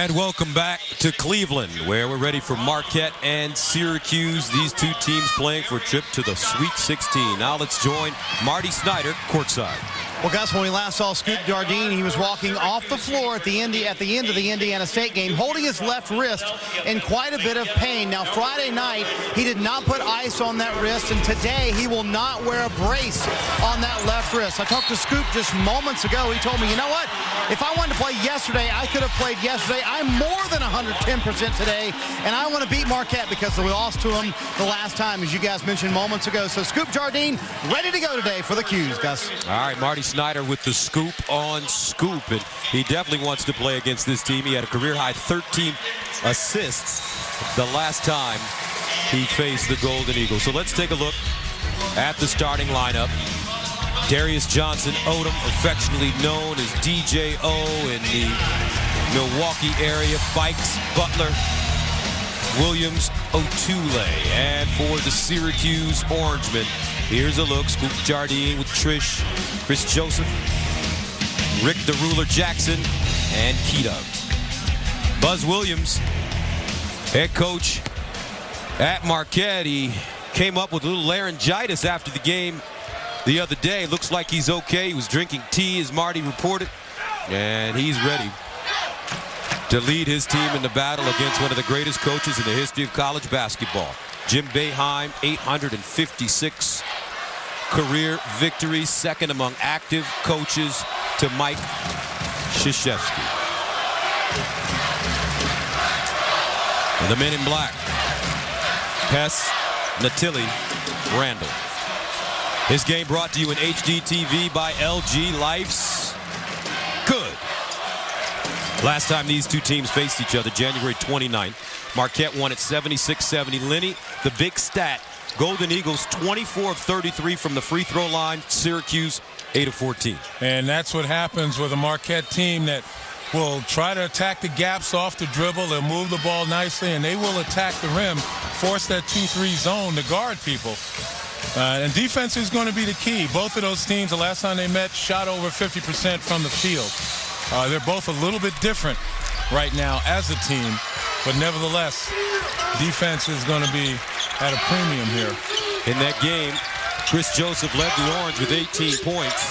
And welcome back to Cleveland, where we're ready for Marquette and Syracuse. These two teams playing for a trip to the Sweet 16. Now let's join Marty Snyder courtside. Well, Gus, when we last saw Scoop Jardine, he was walking off the floor at the end of the Indiana State game, holding his left wrist in quite a bit of pain. Now, Friday night, he did not put ice on that wrist, and today he will not wear a brace on that left wrist. I talked to Scoop just moments ago. He told me, you know what? If I wanted to play yesterday, I could have played yesterday. I'm more than 110% today, and I want to beat Marquette because we lost to him the last time, as you guys mentioned moments ago. So Scoop Jardine ready to go today for the Qs, Gus. All right, Marty Snyder with the scoop on scoop, and he definitely wants to play against this team. He had a career-high 13 assists the last time he faced the Golden Eagles. So let's take a look at the starting lineup. Darius Johnson Odom, affectionately known as DJO in the Milwaukee area. Bikes, Butler, Williams, Otule. And for the Syracuse Orangemen, here's a look. Scoop Jardine with Trish, Chris Joseph, Rick the Ruler Jackson, and Keita. Buzz Williams, head coach at Marquette. He came up with a little laryngitis after the game the other day. Looks like he's okay. He was drinking tea, as Marty reported, and he's ready to lead his team in the battle against one of the greatest coaches in the history of college basketball. Jim Boeheim, 856 career victories, second among active coaches to Mike Krzyzewski. And the men in black, Hess, Natili, Randall. This game brought to you in HD TV by LG. Life's good. Last time these two teams faced each other, January 29th, Marquette won at 76-70. Lenny, the big stat, Golden Eagles 24 of 33 from the free throw line. Syracuse 8 of 14. And that's what happens with a Marquette team that will try to attack the gaps off the dribble. They'll move the ball nicely, and they will attack the rim, force that 2-3 zone to guard people. And defense is going to be the key. Both of those teams, the last time they met, shot over 50% from the field. They're both a little bit different right now as a team, but nevertheless, defense is going to be at a premium here. In that game, Chris Joseph led the Orange with 18 points.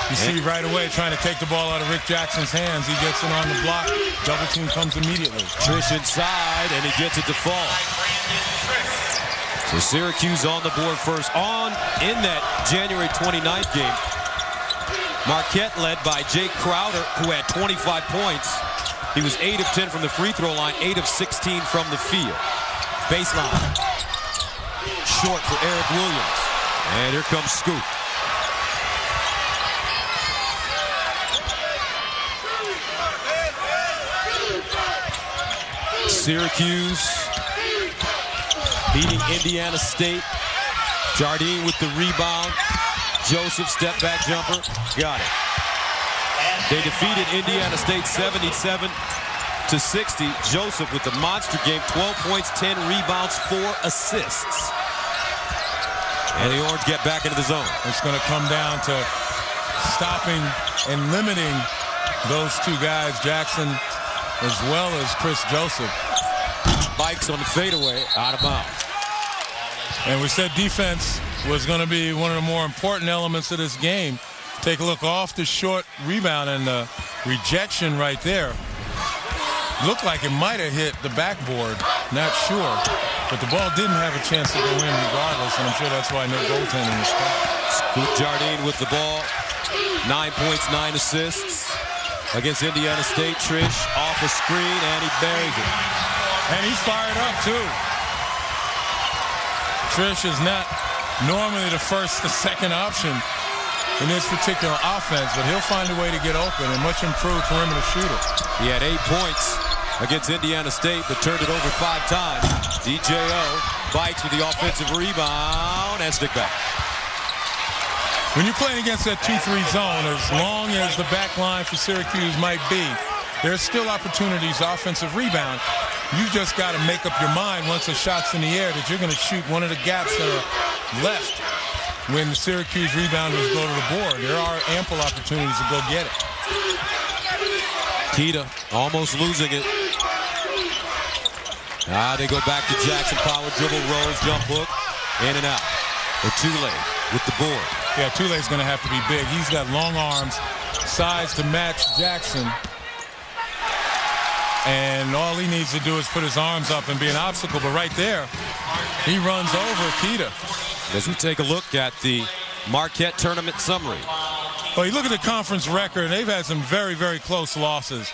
You see right away trying to take the ball out of Rick Jackson's hands. He gets it on the block. Double team comes immediately. Trish inside, and he gets it to fall. So Syracuse on the board first. In that January 29th game, Marquette led by Jake Crowder, who had 25 points. He was 8 of 10 from the free throw line, 8 of 16 from the field. Baseline. Short for Eric Williams. And here comes Scoop. Syracuse beating Indiana State. Jardine with the rebound. Joseph, step back jumper, got it. They defeated Indiana State 77-60. Joseph with the monster game, 12 points, 10 rebounds, 4 assists. And the Orange get back into the zone. It's going to come down to stopping and limiting those two guys, Jackson as well as Chris Joseph. Bikes on the fadeaway, out of bounds. And we said defense was going to be one of the more important elements of this game. Take a look off the short rebound, and the rejection right there looked like it might have hit the backboard. Not sure. But the ball didn't have a chance to go in regardless, and I'm sure that's why no goaltending was called. Scoop Jardine with the ball. 9 points, 9 assists. Against Indiana State, Trish off a screen, and he buries it. And he's fired up, too. Trish is not normally the first, the second option in this particular offense, but he'll find a way to get open, and much improved perimeter shooter. He had 8 points against Indiana State, but turned it over 5 times. DJO Bikes with the offensive rebound and stick back. When you're playing against that 2-3 zone, as long as the back line for Syracuse might be, there's still opportunities, offensive rebound. You just got to make up your mind once the shot's in the air that you're going to shoot one of the gaps that are left when the Syracuse rebounders go to the board. There are ample opportunities to go get it. Keita almost losing it. They go back to Jackson. Power dribble, rolls, jump hook, in and out. Otule with the board. Yeah, Tule's going to have to be big. He's got long arms, size to match Jackson. And all he needs to do is put his arms up and be an obstacle. But right there, he runs over Keita. As we take a look at the Marquette tournament summary. Well, you look at the conference record, and they've had some very, very close losses.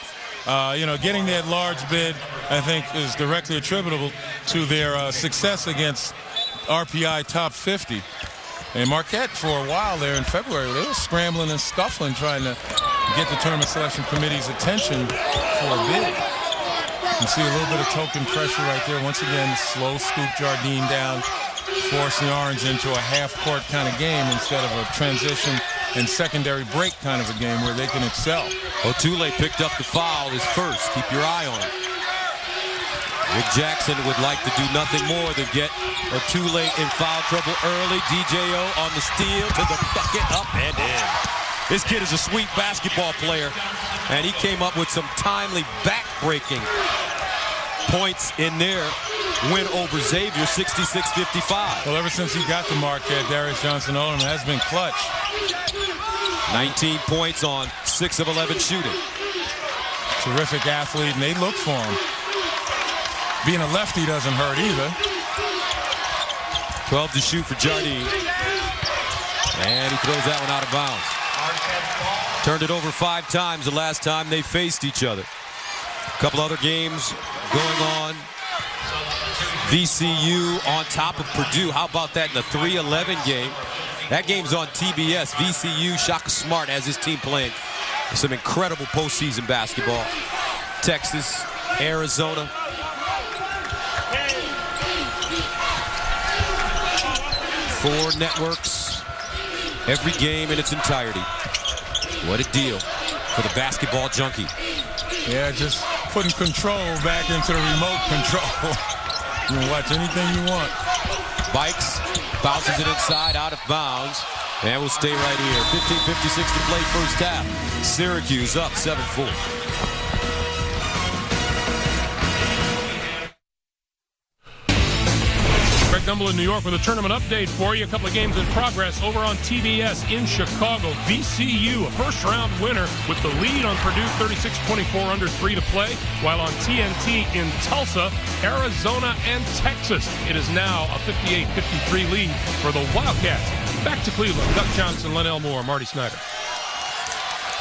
Getting that large bid, I think, is directly attributable to their success against RPI top 50. And Marquette, for a while there in February, they were scrambling and scuffling trying to get the Tournament Selection Committee's attention for a bid. You see a little bit of token pressure right there. Once again, slow scoop Jardine down, force the Orange into a half-court kind of game instead of a transition and secondary break kind of a game where they can excel. Otule picked up the foul, his first. Keep your eye on it. Rick Jackson would like to do nothing more than get Otule in foul trouble early. DJO on the steal to the bucket, up and in. This kid is a sweet basketball player, and he came up with some timely back-breaking points in their win over Xavier, 66-55. Well, ever since he got to Marquette, Darius Johnson-Odom has been clutch. 19 points on 6 of 11 shooting. Terrific athlete, and they look for him. Being a lefty doesn't hurt either. 12 to shoot for Jardine. And he throws that one out of bounds. Turned it over 5 times the last time they faced each other. A couple other games going on. VCU on top of Purdue. How about that in the 3-11 game? That game's on TBS. VCU, Shaka Smart has his team playing some incredible postseason basketball. Texas, Arizona. Four networks, every game in its entirety. What a deal for the basketball junkie. Yeah, just putting control back into the remote control. You can watch anything you want. Bikes, bounces it inside, out of bounds, and we'll stay right here. 15:56 to play first half. Syracuse up 7-4. In New York with a tournament update for you. A couple of games in progress over on TBS in Chicago. VCU, a first-round winner with the lead on Purdue, 36-24 under 3 to play. While on TNT in Tulsa, Arizona and Texas. It is now a 58-53 lead for the Wildcats. Back to Cleveland. Doug Johnson, Len Elmore, Marty Snyder.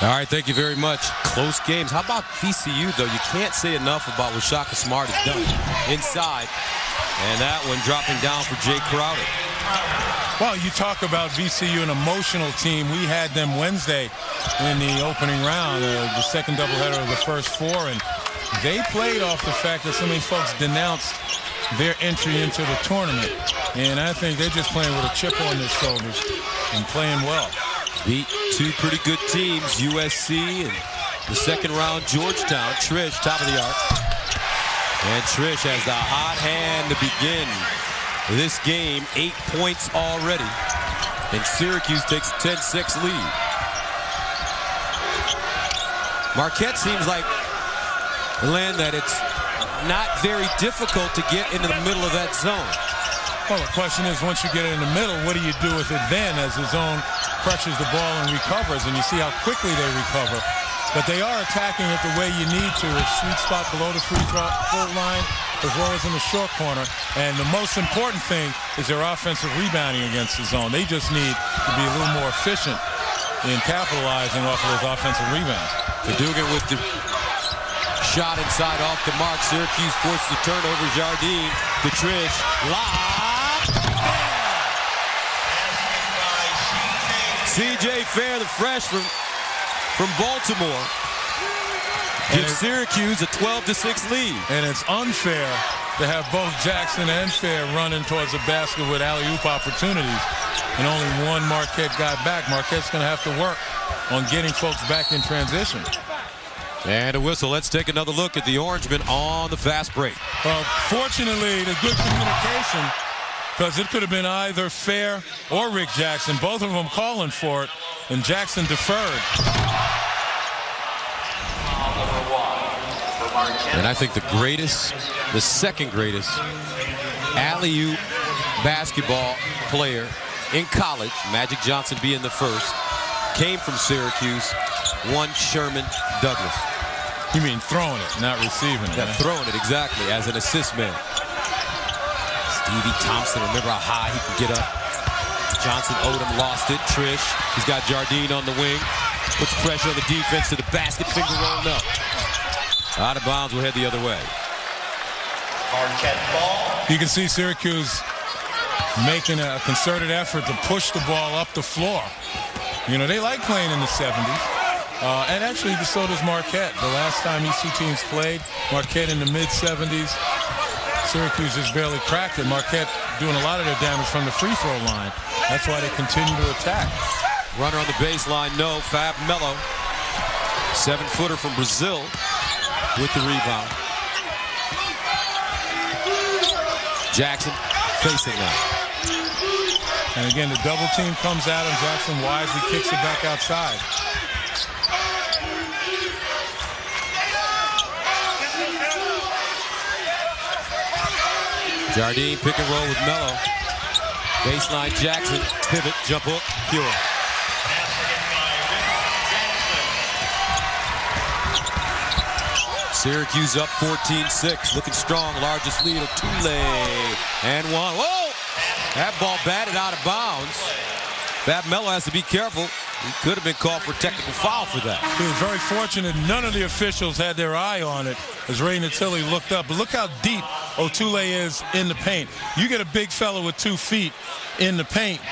All right, thank you very much. Close games. How about VCU, though? You can't say enough about what Shaka Smart has done inside. And that one dropping down for Jay Crowder. Well, you talk about VCU, an emotional team. We had them Wednesday in the opening round, the second doubleheader of the first 4. And they played off the fact that so many folks denounced their entry into the tournament. And I think they're just playing with a chip on their shoulders and playing well. Beat 2 pretty good teams, USC and the second round Georgetown. Trish, top of the arc. And Trish has the hot hand to begin this game. 8 points already. And Syracuse takes a 10-6 lead. Marquette seems like, Len, that it's not very difficult to get into the middle of that zone. Well, the question is, once you get in the middle, what do you do with it then as the zone pressures the ball and recovers? And you see how quickly they recover. But they are attacking it the way you need to. A sweet spot below the free throw line as well as in the short corner. And the most important thing is their offensive rebounding against the zone. They just need to be a little more efficient in capitalizing off of those offensive rebounds. Dugan with the shot inside off the mark. Syracuse forced the turnover. Jardine to Trish. Lob. C.J. Fair, the freshman from Baltimore, gives Syracuse a 12-6 lead. And it's unfair to have both Jackson and Fair running towards the basket with alley-oop opportunities. And only one Marquette got back. Marquette's going to have to work on getting folks back in transition. And a whistle. Let's take another look at the Orangemen on the fast break. Well, fortunately, the good communication, because it could have been either Fair or Rick Jackson, both of them calling for it, and Jackson deferred. And I think the second greatest alley-oop basketball player in college, Magic Johnson being the first, came from Syracuse, one Sherman Douglas. You mean throwing it, not receiving it. Yeah, throwing it, exactly, as an assist man. Stevie Thompson, remember how high he can get up. Johnson Odom lost it. Trish, he's got Jardine on the wing. Puts pressure on the defense to the basket, finger rolled up. Out of bounds, will head the other way. Marquette ball. You can see Syracuse making a concerted effort to push the ball up the floor. You know, they like playing in the 70s. And actually, so does Marquette. The last time these two teams played, Marquette in the mid-70s, Syracuse just barely cracked it. Marquette doing a lot of their damage from the free throw line. That's why they continue to attack. Runner on the baseline, no. Fab Melo, 7-footer from Brazil, with the rebound. Jackson facing that. And again, the double team comes at him. Jackson wisely kicks it back outside. Jardine pick and roll with Melo. Baseline Jackson, pivot, jump hook, pure. Syracuse up 14-6, looking strong, largest lead of Tulane. And one, whoa! That ball batted out of bounds. Fab Melo has to be careful. He could have been called for a technical foul for that. He was very fortunate none of the officials had their eye on it as Ray Natili looked up. But look how deep Otule is in the paint. You get a big fella with 2 feet in the paint,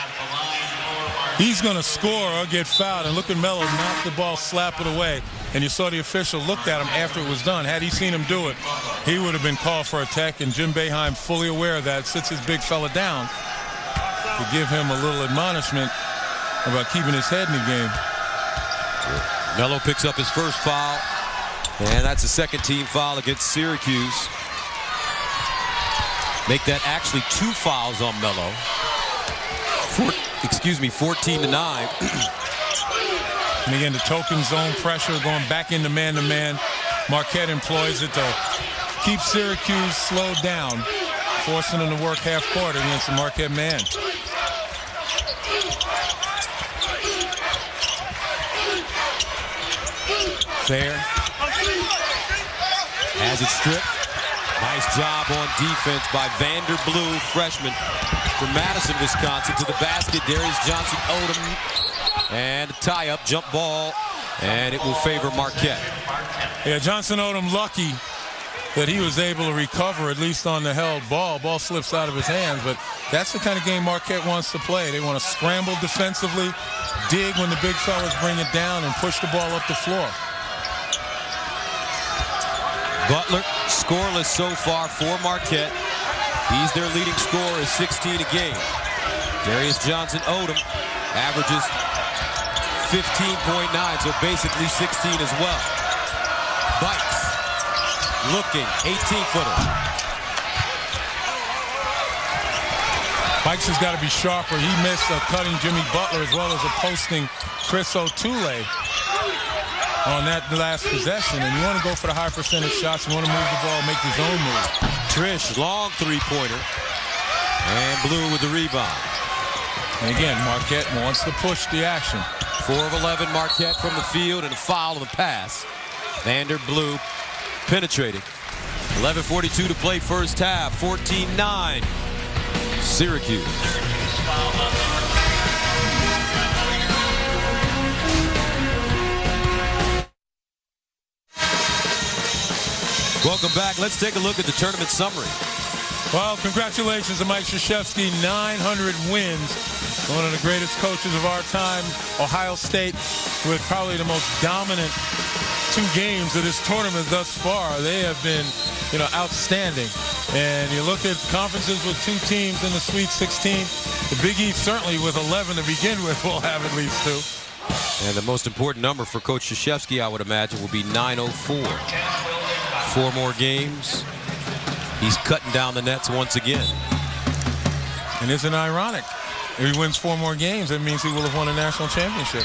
he's going to score or get fouled. And look at Melo knock the ball, slap it away. And you saw the official looked at him after it was done. Had he seen him do it, he would have been called for a tech. And Jim Boeheim, fully aware of that, sits his big fella down to give him a little admonishment about keeping his head in the game. Melo picks up his first foul, and that's a second team foul against Syracuse. Make that actually 2 fouls on Melo. 14-9. And again, the token zone pressure going back into man-to-man. Marquette employs it to keep Syracuse slowed down, forcing them to work half court against the Marquette man. Fair. Has it stripped. Nice job on defense by Vanderblue, freshman from Madison, Wisconsin, to the basket. Darius Johnson Odom. And a tie-up, jump ball, and it will favor Marquette. Yeah, Johnson Odom lucky that he was able to recover, at least on the held ball. Ball slips out of his hands, but that's the kind of game Marquette wants to play. They want to scramble defensively, dig when the big fellas bring it down, and push the ball up the floor. Butler scoreless so far for Marquette. He's their leading scorer, is 16 a game. Darius Johnson Odom averages 15.9, so basically 16 as well. Bikes looking, 18-footer. Bikes has got to be sharper. He missed a cutting Jimmy Butler as well as a posting Chris Otule on that last possession. And you want to go for the high percentage shots. You want to move the ball, make the zone move. Trish, long three-pointer. And Blue with the rebound. And again, Marquette wants to push the action. 4 of 11 Marquette from the field, and a foul on the pass. Vanderblue penetrating. 11:42 to play first half. 14-9. Syracuse. Welcome back. Let's take a look at the tournament summary. Well, congratulations to Mike Krzyzewski. 900 wins. One of the greatest coaches of our time. Ohio State with probably the most dominant 2 games of this tournament thus far. They have been, outstanding. And you look at conferences with 2 teams in the Sweet 16. The Big East, certainly with 11 to begin with, will have at least 2. And the most important number for Coach Krzyzewski, I would imagine, will be 904. 4 more games. He's cutting down the nets once again. And isn't it ironic? If he wins 4 more games, that means he will have won a national championship.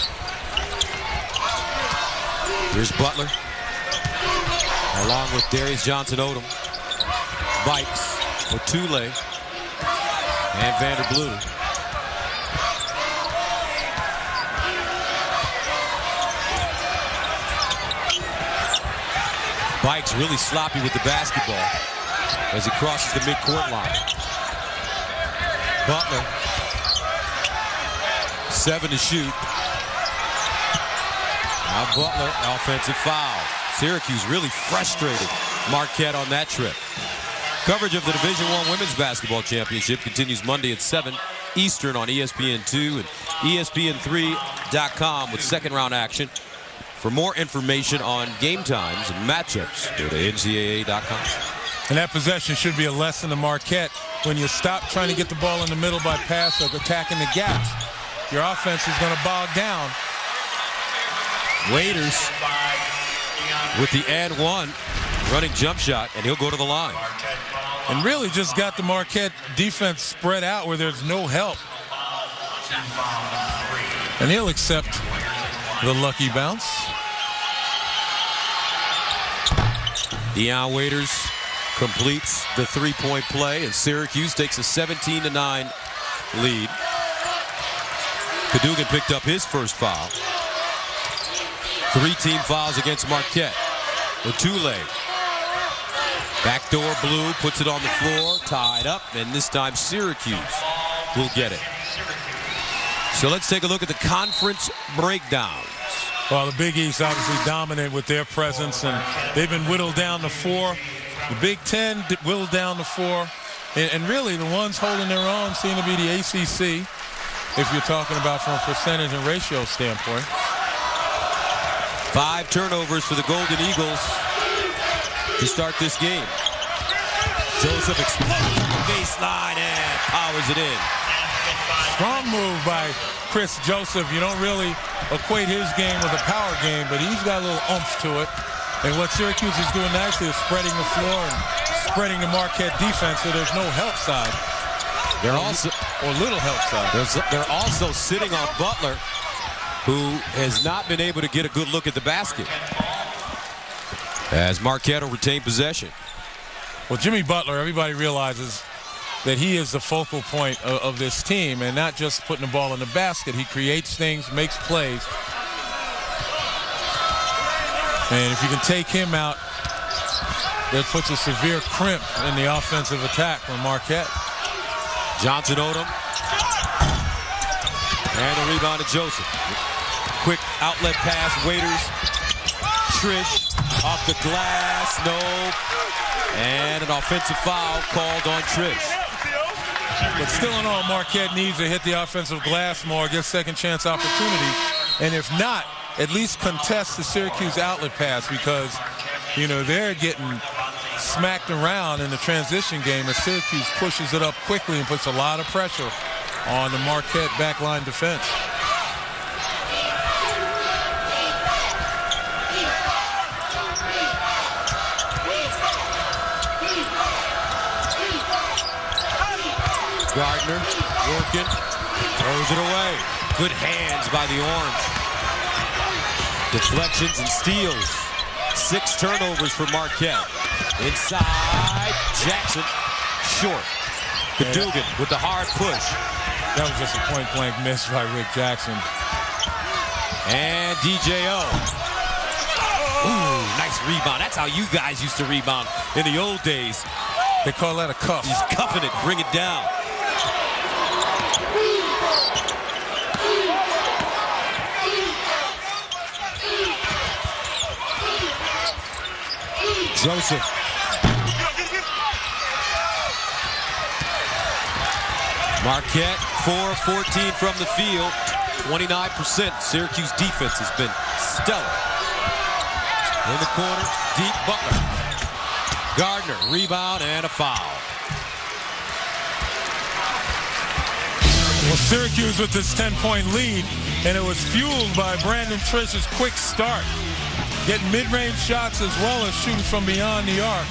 Here's Butler. along with Darius Johnson-Odom, Bikes, Otule, and Vanderbloom. Bikes really sloppy with the basketball as he crosses the midcourt line. Butler, 7 to shoot. Now Butler, offensive foul. Syracuse really frustrated Marquette on that trip. Coverage of the Division I Women's Basketball Championship continues Monday at 7 Eastern on ESPN2 and ESPN3.com with second-round action. For more information on game times and matchups, go to NCAA.com. And that possession should be a lesson to Marquette. When you stop trying to get the ball in the middle by pass or attacking the gaps, your offense is going to bog down. Waiters with the and one, running jump shot, and he'll go to the line. And really just got the Marquette defense spread out where there's no help. And he'll accept the lucky bounce. Deion Waiters completes the three-point play, and Syracuse takes a 17-9 lead. Cadogan picked up his first foul. 3 team fouls against Marquette. Otule, backdoor blue, puts it on the floor, tied up, and this time Syracuse will get it. So let's take a look at the conference breakdowns. Well, the Big East obviously dominant with their presence, and they've been whittled down to 4. The Big Ten whittled down to 4. And really, the ones holding their own seem to be the ACC, if you're talking about from a percentage and ratio standpoint. 5 turnovers for the Golden Eagles to start this game. Joseph explodes from the baseline and powers it in. Strong move by Chris Joseph. You don't really equate his game with a power game, but he's got a little oomph to it. And what Syracuse is doing nicely is spreading the floor and spreading the Marquette defense so there's no help side. They're also, or little help side. They're also sitting on Butler, who has not been able to get a good look at the basket, as Marquette will retain possession. Well, Jimmy Butler, everybody realizes that he is the focal point of this team, and not just putting the ball in the basket. He creates things, makes plays. And if you can take him out, that puts a severe crimp in the offensive attack for Marquette. Johnson-Odom. And the rebound to Joseph. Quick outlet pass, Waiters. Trish off the glass, no. And an offensive foul called on Trish. But still in all, Marquette needs to hit the offensive glass more, get second chance opportunity. And if not, at least contest the Syracuse outlet pass, because, you know, they're getting smacked around in the transition game as Syracuse pushes it up quickly and puts a lot of pressure on the Marquette backline defense. Gardner working, throws it away. Good hands by the Orange. Deflections and steals. 6 turnovers for Marquette. Inside, Jackson, short. Cadogan with the hard push. That was just a point-blank miss by Rick Jackson. And DJO. Ooh, nice rebound. That's how you guys used to rebound in the old days. They call that a cuff. He's cuffing it, bring it down. Joseph. Marquette 4-14 from the field, 29%. Syracuse defense has been stellar. In the corner, deep Butler. Gardner, rebound and a foul. Well, Syracuse with this 10-point lead, and it was fueled by Brandon Trish's quick start. Getting mid-range shots as well as shooting from beyond the arc.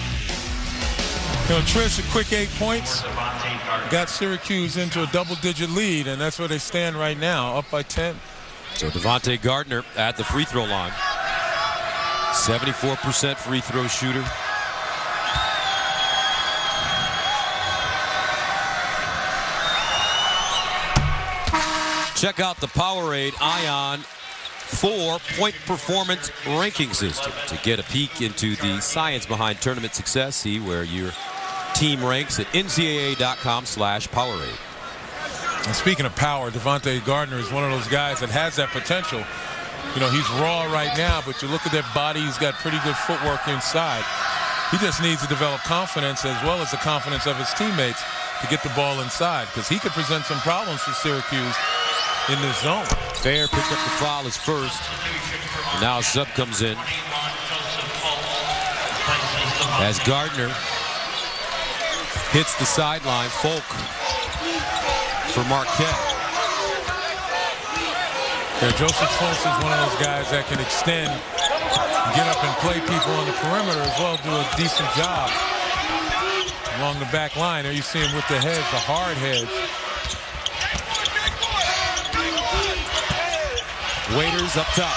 You know, Trish, a quick 8 points, got Syracuse into a double-digit lead, and that's where they stand right now, up by 10. So Devontae Gardner at the free throw line. 74% free throw shooter. Check out the Powerade Ion 4-point performance ranking system to get a peek into the science behind tournament success. See where your team ranks at ncaa.com/Powerade. And speaking of power, Devontae Gardner is one of those guys that has that potential. You know, he's raw right now, but you look at that body, he's got pretty good footwork inside. He just needs to develop confidence as well as the confidence of his teammates to get the ball inside, because he could present some problems for Syracuse in this zone. Fair picked up the foul his first. And now a sub comes in as Gardner hits the sideline. Folk for Marquette. Yeah, Joseph Fultz is one of those guys that can extend, get up and play people on the perimeter as well, do a decent job along the back line. There you see him with the hedge, the hard hedge. Waiters up top.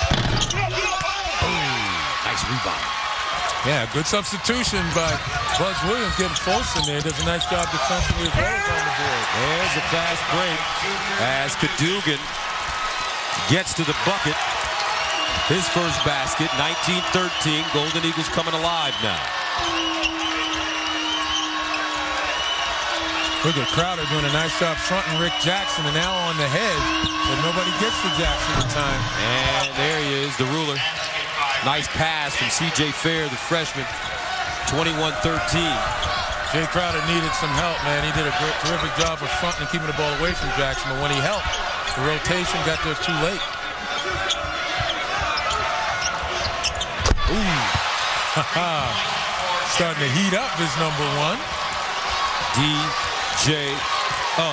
Nice rebound. Yeah, good substitution by Buzz Williams, getting Fultz in there. Does a nice job defensively as well as on the board. There's a fast break as Cadogan gets to the bucket. His first basket, 19-13. Golden Eagles coming alive now. Look at Crowder doing a nice job fronting Rick Jackson, and now on the head, but nobody gets to Jackson in time. And there he is, the ruler. Nice pass from C.J. Fair, the freshman. 21-13. Jay Crowder needed some help, man. He did a terrific job of fronting and keeping the ball away from Jackson, but when he helped, the rotation got there too late. Ooh. Starting to heat up his number one. D.J.O.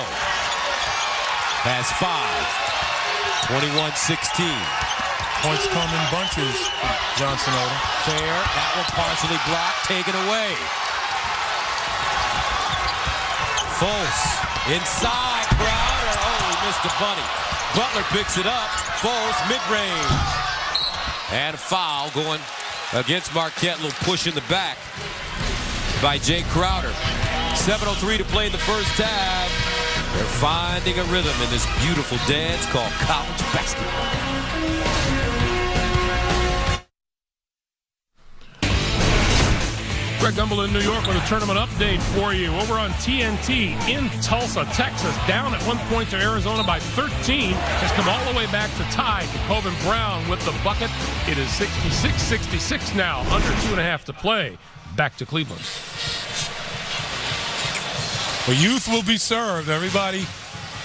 has 5. 21-16. Points come in bunches for Johnson Odom. Fair, that one partially blocked, taken away. Fultz inside, Crowder. Oh, he missed a bunny. Butler picks it up. Fultz mid-range. And a foul going against Marquette. A little push in the back by Jay Crowder. 7:03 to play in the first half. They're finding a rhythm in this beautiful dance called college basketball. Greg Gumbel in New York with a tournament update for you. Over on TNT in Tulsa, Texas, down at one point to Arizona by 13. Has come all the way back to tie. Kobe Brown with the bucket. It is 66-66 now, under 2.5 to play. Back to Cleveland. The youth will be served. Everybody,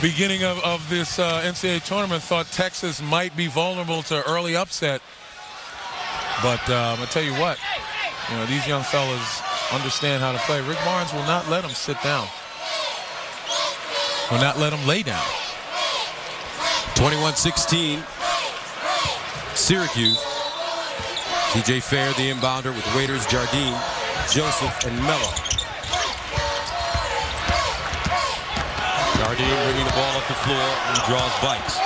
beginning of this NCAA tournament, thought Texas might be vulnerable to early upset. But I'm going to tell you what, you know, these young fellas understand how to play. Rick Barnes will not let them sit down. Will not let them lay down. 21-16, Syracuse. C.J. Fair, the inbounder, with Waiters, Jardine, Joseph, and Mello. Jardine bringing the ball up the floor and draws bikes.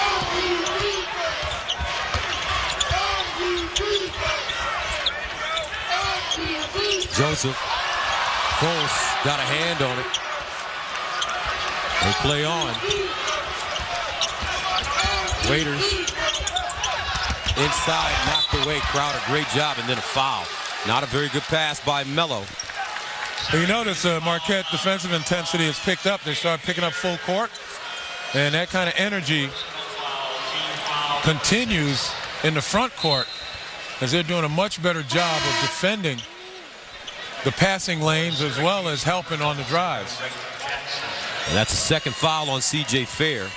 Joseph. Fultz got a hand on it. They play on. Waiters inside, knocked away. Crowder, great job, and then a foul. Not a very good pass by Mello. You notice Marquette defensive intensity has picked up. They start picking up full court, and that kind of energy continues in the front court as they're doing a much better job of defending the passing lanes as well as helping on the drives. And that's a second foul on C.J. Fair.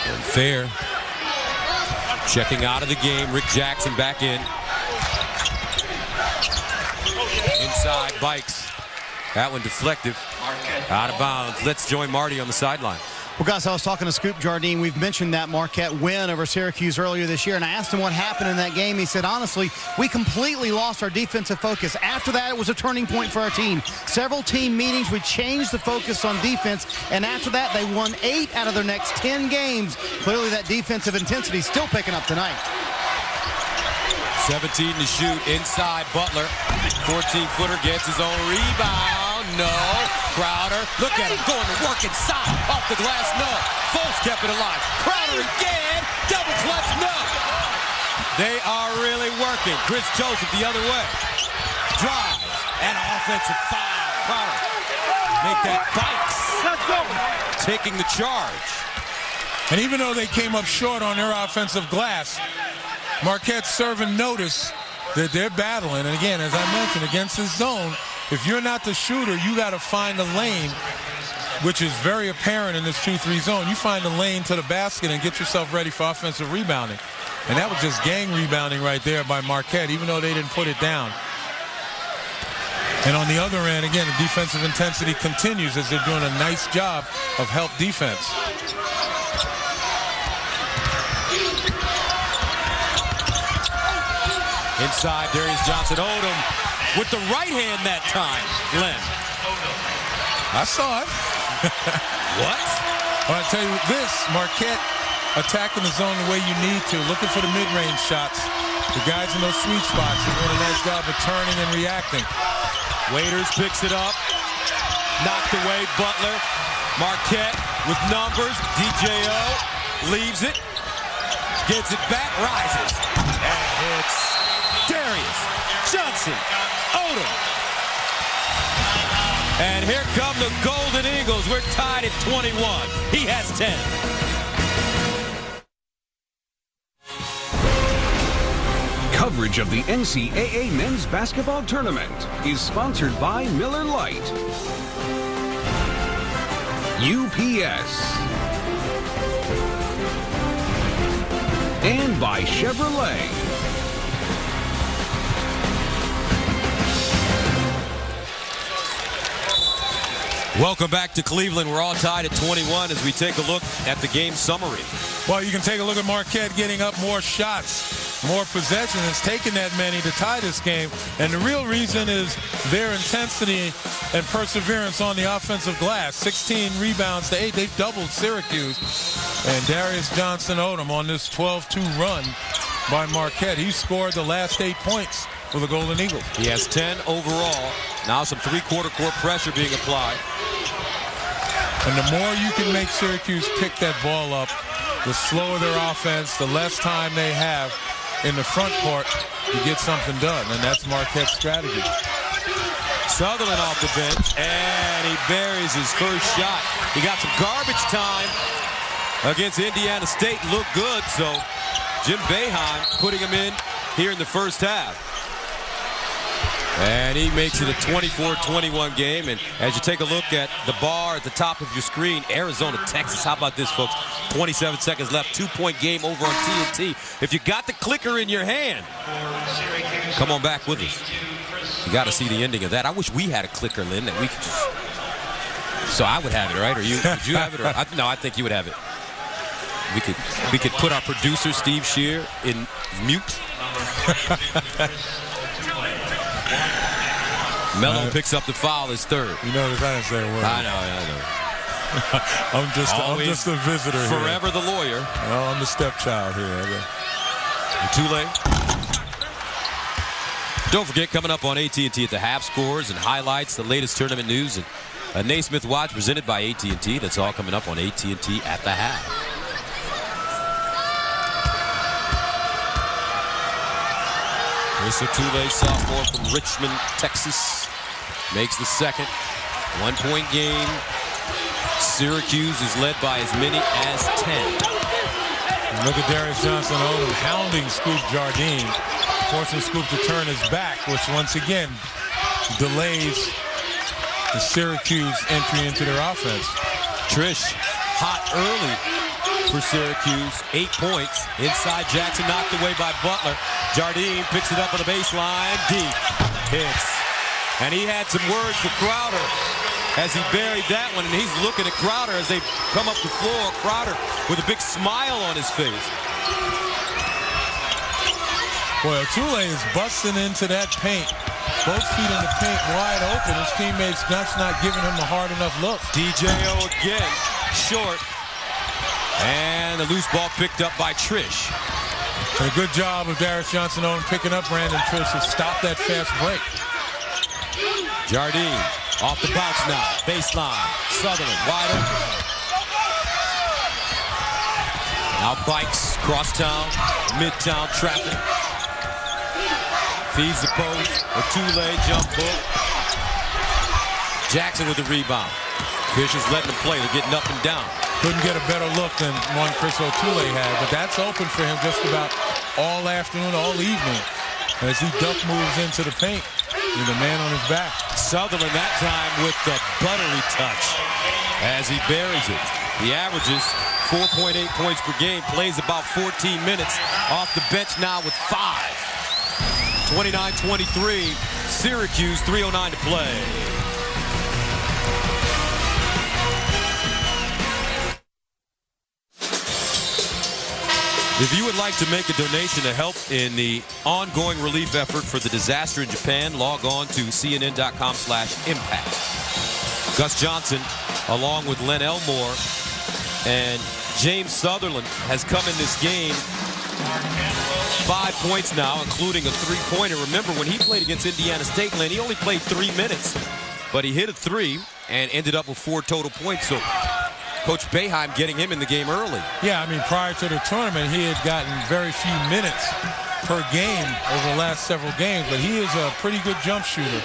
And Fair checking out of the game. Rick Jackson back in. Inside, Bikes. That one deflective. Out of bounds. Let's join Marty on the sideline. Well, guys, I was talking to Scoop Jardine. We've mentioned that Marquette win over Syracuse earlier this year, and I asked him what happened in that game. He said, honestly, we completely lost our defensive focus. After that, it was a turning point for our team. Several team meetings, we changed the focus on defense, and after that, they won 8 out of their next 10 games. Clearly, that defensive intensity is still picking up tonight. 17 to shoot inside Butler. 14-footer gets his own rebound. No. Crowder. Look at him going to work inside. Off the glass. No. Fultz kept it alive. Crowder again. Double clutch. No. They are really working. Chris Joseph the other way. Drives. And an offensive foul. Crowder. Make that bites. Let's go. Taking the charge. And even though they came up short on their offensive glass, Marquette's serving notice that they're battling. And again, as I mentioned, against this zone, if you're not the shooter, you got to find a lane, which is very apparent in this 2-3 zone. You find a lane to the basket and get yourself ready for offensive rebounding. And that was just gang rebounding right there by Marquette, even though they didn't put it down. And on the other end, again, the defensive intensity continues as they're doing a nice job of help defense. Inside, Darius Johnson Odom with the right hand that time. Len. I saw it. What? Well, I tell you this, Marquette attacking the zone the way you need to, looking for the mid-range shots. The guys in those sweet spots are doing a nice job of turning and reacting. Waiters picks it up. Knocked away Butler. Marquette with numbers. DJO leaves it. Gets it back, rises. And hits Darius Johnson Odom. And here come the Golden Eagles. We're tied at 21. He has 10. Coverage of the NCAA Men's Basketball Tournament is sponsored by Miller Lite, UPS, and by Chevrolet. Welcome back to Cleveland. We're all tied at 21 as we take a look at the game summary. Well, you can take a look at Marquette getting up more shots, more possessions. It's taken that many to tie this game. And the real reason is their intensity and perseverance on the offensive glass. 16 rebounds to 8. They've doubled Syracuse. And Darius Johnson Odom on this 12-2 run by Marquette. He scored the last 8 points for the Golden Eagles. He has 10 overall. Now some three-quarter court pressure being applied. And the more you can make Syracuse pick that ball up, the slower their offense, the less time they have in the front court to get something done. And that's Marquette's strategy. Sutherland off the bench, and he buries his first shot. He got some garbage time against Indiana State. Looked good, so Jim Boeheim putting him in here in the first half. And he makes it a 24-21 game. And as you take a look at the bar at the top of your screen, Arizona, Texas. How about this, folks? 27 seconds left. 2-point game over on TNT. If you got the clicker in your hand, come on back with us. You got to see the ending of that. I wish we had a clicker, Lynn, that we could just... So I would have it, right? Or you? Would you have it? Or no, I think you would have it. We could put our producer, Steve Shear, in mute. Melo picks up the foul, his third. You notice I didn't say a word. I know. I'm just a visitor forever here. The lawyer. Well, I'm the stepchild here. Tulane. Don't forget, coming up on AT&T at the half, scores and highlights, the latest tournament news, and a Naismith Watch presented by AT&T. That's all coming up on AT&T at the half. Here's Tulane, sophomore from Richmond, Texas, makes the second. 1-point game. Syracuse is led by as many as 10. And look at Darius Johnson Odom hounding Scoop Jardine, forcing Scoop to turn his back, which once again delays the Syracuse entry into their offense. Trish, hot early for Syracuse. 8 points. Inside Jackson, knocked away by Butler. Jardine picks it up on the baseline. Deep. Hits. And he had some words for Crowder. as he buried that one, and he's looking at Crowder as they come up the floor. Crowder with a big smile on his face. Well, Tule is busting into that paint. Both feet in the paint wide open. His teammates just not giving him a hard enough look. DJO again, short. And the loose ball picked up by Trish. And a good job of Darius Johnson-Owen picking up Brandon Trish to stop that fast break. Jardine off the bounce now. Baseline. Sutherland wide open. Now bikes, crosstown, midtown traffic. Feeds the post. A two-leg jump hook. Jackson with the rebound. Fisher's letting them play. They're getting up and down. Couldn't get a better look than one Chris O'Toole had, but that's open for him just about all afternoon, all evening, as he duck moves into the paint with a man on his back. Sutherland that time with the buttery touch as he buries it. He averages 4.8 points per game, plays about 14 minutes, off the bench now with 5. 29-23, Syracuse, 3:09 to play. If you would like to make a donation to help in the ongoing relief effort for the disaster in Japan, log on to cnn.com/impact. Gus Johnson, along with Len Elmore and James Sutherland, has come in this game 5 points now, including a three-pointer. Remember, when he played against Indiana State, Len, he only played 3 minutes, but he hit a three and ended up with 4 total points. So Coach Boeheim getting him in the game early. Yeah, I mean, prior to the tournament, he had gotten very few minutes per game over the last several games, but he is a pretty good jump shooter.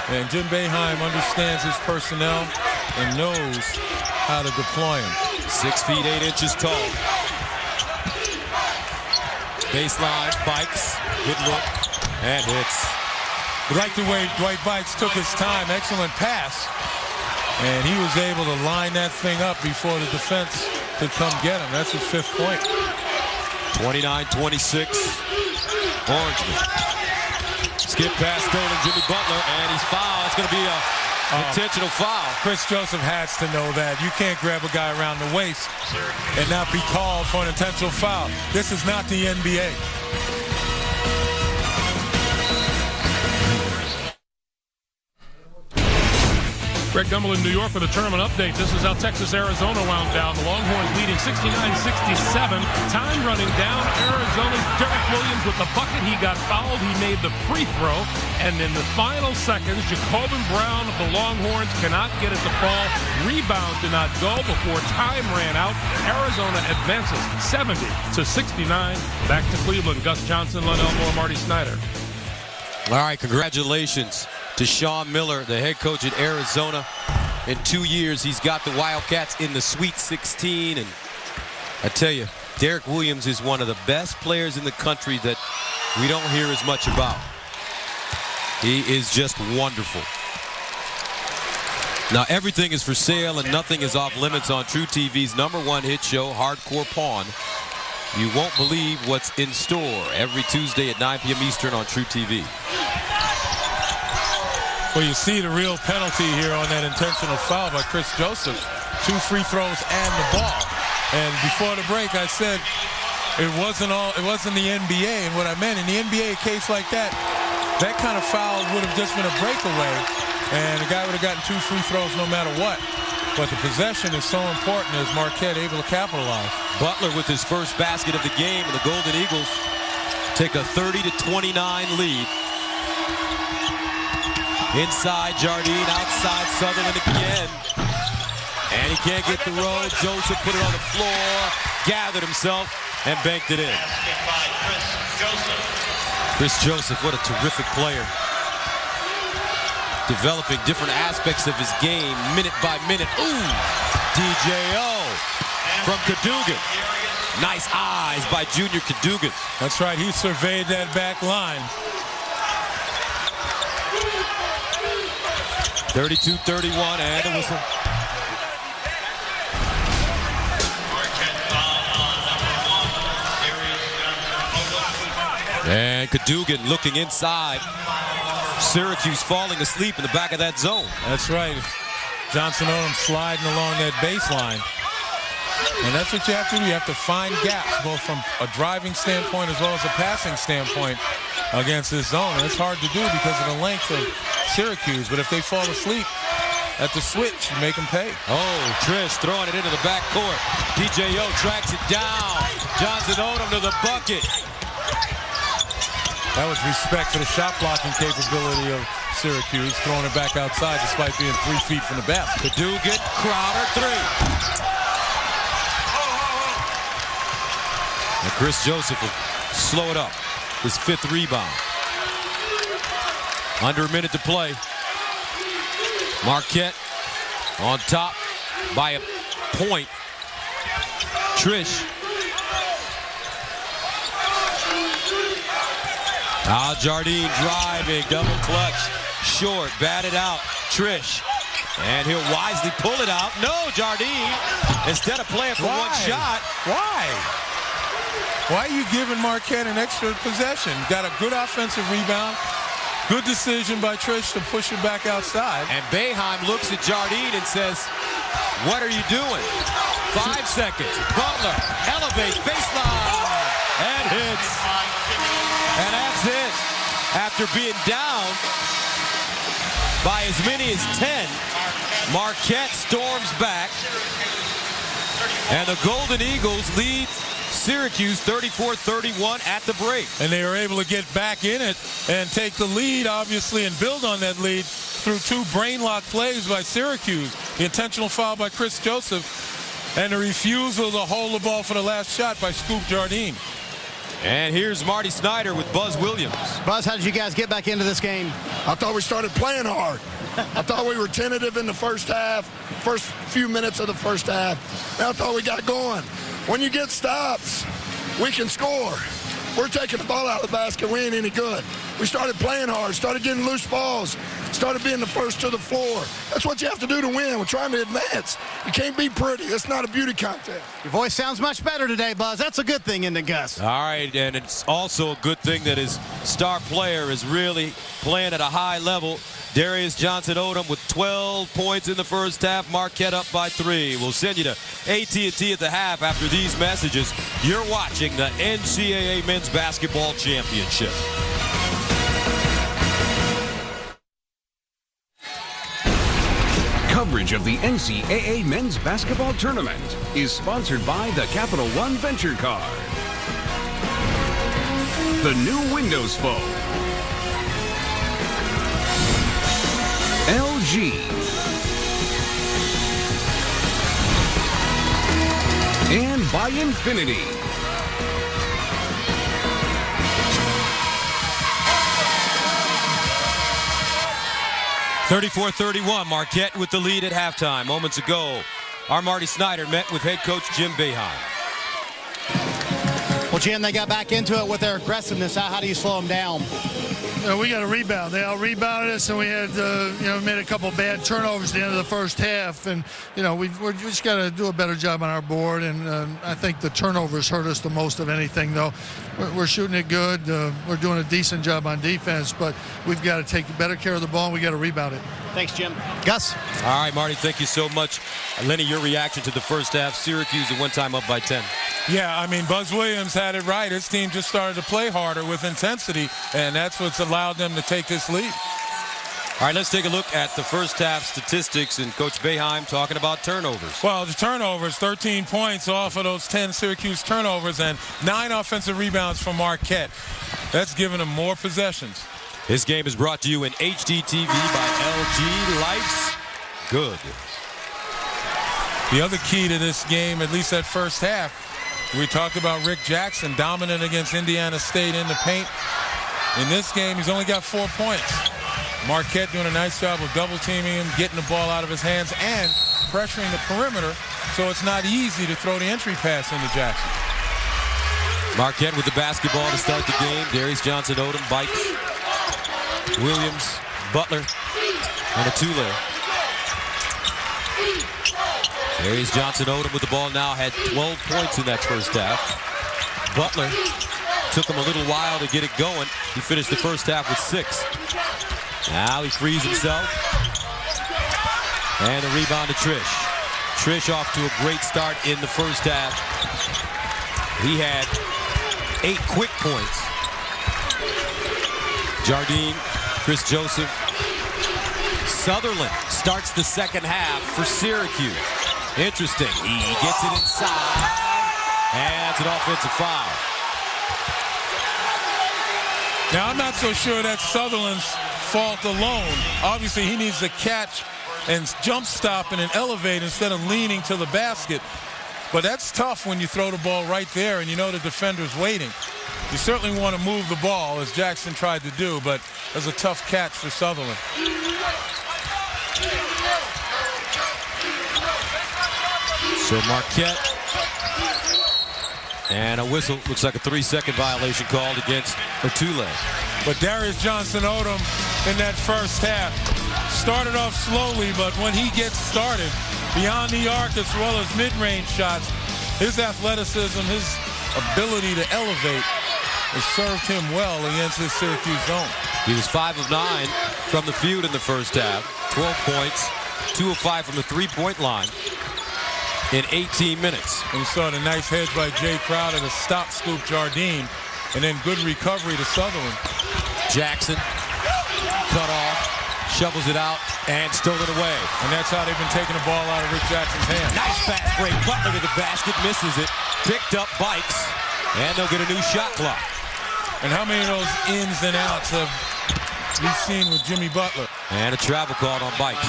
And Jim Boeheim understands his personnel and knows how to deploy him. 6 feet 8 inches tall. Baseline, Bikes, good look, and hits. I like the way Dwight Bikes took his time, excellent pass. And he was able to line that thing up before the defense could come get him. That's his 5th point. 29-26. Orangeman. Skip pass stolen, Jimmy Butler, and he's fouled. It's going to be a intentional foul. Chris Joseph has to know that. You can't grab a guy around the waist and not be called for an intentional foul. This is not the NBA. Greg Gumbel in New York with a tournament update. This is how Texas-Arizona wound down. The Longhorns leading 69-67. Time running down. Arizona's Derek Williams with the bucket. He got fouled. He made the free throw. And in the final seconds, Jacobin Brown of the Longhorns cannot get it to fall. Rebound did not go before time ran out. Arizona advances 70-69. Back to Cleveland. Gus Johnson, Len Elmore, Marty Snyder. All right, congratulations to Sean Miller, the head coach at Arizona. In 2 years, he's got the Wildcats in the Sweet 16. And I tell you, Derek Williams is one of the best players in the country that we don't hear as much about. He is just wonderful. Now, everything is for sale and nothing is off limits on True TV's #1 hit show, Hardcore Pawn. You won't believe what's in store every Tuesday at 9 p.m. Eastern on True TV. Well, you see the real penalty here on that intentional foul by Chris Joseph. 2 free throws and the ball. And before the break, I said it wasn't the NBA. And what I meant, in the NBA, a case like that, that kind of foul would have just been a breakaway, and the guy would have gotten 2 free throws no matter what. But the possession is so important as Marquette able to capitalize. Butler with his first basket of the game, and the Golden Eagles take a 30-29 lead. Inside Jardine, outside Sutherland again. And he can't get the roll. Joseph put it on the floor, gathered himself, and banked it in. Chris Joseph, what a terrific player. Developing different aspects of his game, minute by minute. Ooh, DJO from Cadogan. Nice eyes by Junior Cadogan. That's right, he surveyed that back line. 32-31, and a whistle. And Cadogan looking inside. Syracuse falling asleep in the back of that zone. That's right. Johnson Odom sliding along that baseline. And that's what you have to do. You have to find gaps, both from a driving standpoint as well as a passing standpoint against this zone. And it's hard to do because of the length of Syracuse. But if they fall asleep at the switch, you make them pay. Oh, Trish throwing it into the backcourt. DJO tracks it down. Johnson Odom to the bucket. That was respect for the shot blocking capability of Syracuse, throwing it back outside despite being 3 feet from the basket. Dugan, Crowder, three. And Chris Joseph will slow it up. His 5th rebound. Under a minute to play. Marquette on top by a point. Trish. Al Jardine driving, double clutch, short, batted out. Trish. And he'll wisely pull it out. No, Jardine, instead of playing for one shot. Why? Why are you giving Marquette an extra possession? Got a good offensive rebound. Good decision by Trish to push it back outside. And Boeheim looks at Jardine and says, what are you doing? 5 seconds. Butler elevates baseline and hits. And that's it. After being down by as many as 10, Marquette storms back. And the Golden Eagles lead Syracuse 34-31 at the break. And they were able to get back in it and take the lead, obviously, and build on that lead through 2 brain-lock plays by Syracuse. The intentional foul by Chris Joseph and the refusal to hold the ball for the last shot by Scoop Jardine. And here's Marty Snyder with Buzz Williams. Buzz, how did you guys get back into this game? I thought we started playing hard. I thought we were tentative in the first half, first few minutes of the first half. And I thought we got going. When you get stops, we can score. We're taking the ball out of the basket. We ain't any good. We started playing hard, started getting loose balls, started being the first to the floor. That's what you have to do to win. We're trying to advance. You can't be pretty. It's not a beauty contest. Your voice sounds much better today, Buzz. That's a good thing, isn't it, Gus? All right, and it's also a good thing that his star player is really playing at a high level. Darius Johnson Odom with 12 points in the first half. Marquette up by 3. We'll send you to AT&T at the half after these messages. You're watching the NCAA Men's Basketball Championship. Coverage of the NCAA Men's Basketball Tournament is sponsored by the Capital One Venture Card, the new Windows Phone, LG, and by Infinity. (34-31), Marquette with the lead at halftime. Moments ago, our Marty Snyder met with head coach Jim Boeheim. Well, Jim, they got back into it with their aggressiveness. How do you slow them down? We got a rebound. They all rebounded us, and we had, made a couple bad turnovers at the end of the first half. And, we just got to do a better job on our board. And I think the turnovers hurt us the most of anything, though. We're shooting it good. We're doing a decent job on defense, but we've got to take better care of the ball, and we got to rebound it. Thanks, Jim. Gus? All right, Marty, thank you so much. Lenny, your reaction to the first half. Syracuse at one time up by 10. Yeah, I mean, Buzz Williams had it right. His team just started to play harder with intensity, and that's what's allowed them to take this lead. All right, let's take a look at the first half statistics and Coach Boeheim talking about turnovers. Well, the turnovers, 13 points off of those 10 Syracuse turnovers and 9 offensive rebounds from Marquette. That's giving them more possessions. This game is brought to you in HDTV by LG. Life's good. The other key to this game, at least that first half, we talked about Rick Jackson dominant against Indiana State in the paint. In this game, he's only got 4 points. Marquette doing a nice job of double teaming him, getting the ball out of his hands, and pressuring the perimeter, so it's not easy to throw the entry pass into Jackson. Marquette with the basketball to start the game. Darius Johnson Odom bites. Williams, Butler on a two-layer. Darius Johnson Odom with the ball now had 12 points in that first half. Butler took him a little while to get it going. He finished the first half with 6. Now he frees himself. And the rebound to Trish. Trish off to a great start in the first half. He had 8 quick points. Jardine, Chris Joseph. Sutherland starts the second half for Syracuse. Interesting. He gets it inside. And it's an offensive foul. Now, I'm not so sure that's Sutherland's fault alone. Obviously, he needs to catch and jump stop and elevate instead of leaning to the basket. But that's tough when you throw the ball right there and you know the defender's waiting. You certainly want to move the ball, as Jackson tried to do, but that's a tough catch for Sutherland. So Marquette. And a whistle. Looks like a 3-second violation called against Otule. But Darius Johnson-Odom in that first half started off slowly, but when he gets started, beyond the arc as well as mid-range shots, his athleticism, his ability to elevate has served him well against this Syracuse zone. He was 5 of 9 from the field in the first half. 12 points, 2 of 5 from the three-point line in 18 minutes. And you saw the nice hedge by Jay Crowder to stop Scoop Jardine, and then good recovery to Sutherland. Jackson cut off, shovels it out, and stole it away. And that's how they've been taking the ball out of Rick Jackson's hand. Nice fast break. Butler to the basket, misses it. Picked up Bikes, and they'll get a new shot clock. And how many of those ins and outs have we seen with Jimmy Butler? And a travel called on Bikes.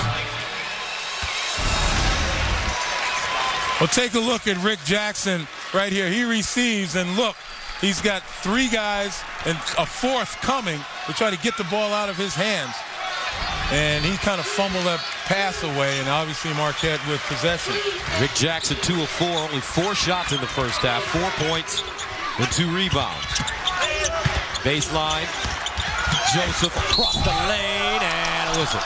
Well, take a look at Rick Jackson right here. He receives, and look, he's got 3 guys and a 4th coming to try to get the ball out of his hands. And he kind of fumbled that pass away, and obviously Marquette with possession. Rick Jackson, 2 of 4, only 4 shots in the first half, 4 points and 2 rebounds. Baseline, Joseph across the lane, and a whistle.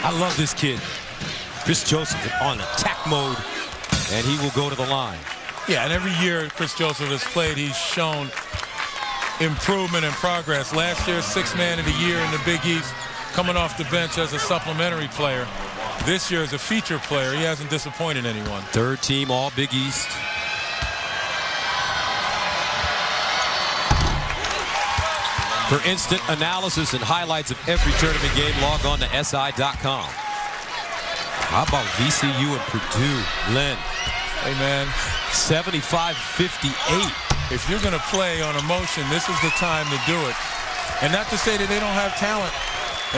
I love this kid. Chris Joseph on attack mode, and he will go to the line. Yeah, and every year Chris Joseph has played, he's shown improvement and progress. Last year, 6th man of the year in the Big East, coming off the bench as a supplementary player. This year as a feature player, he hasn't disappointed anyone. 3rd team All Big East. For instant analysis and highlights of every tournament game, log on to SI.com. How about VCU and Purdue? Len. Hey, man. 75-58. If you're going to play on emotion, this is the time to do it. And not to say that they don't have talent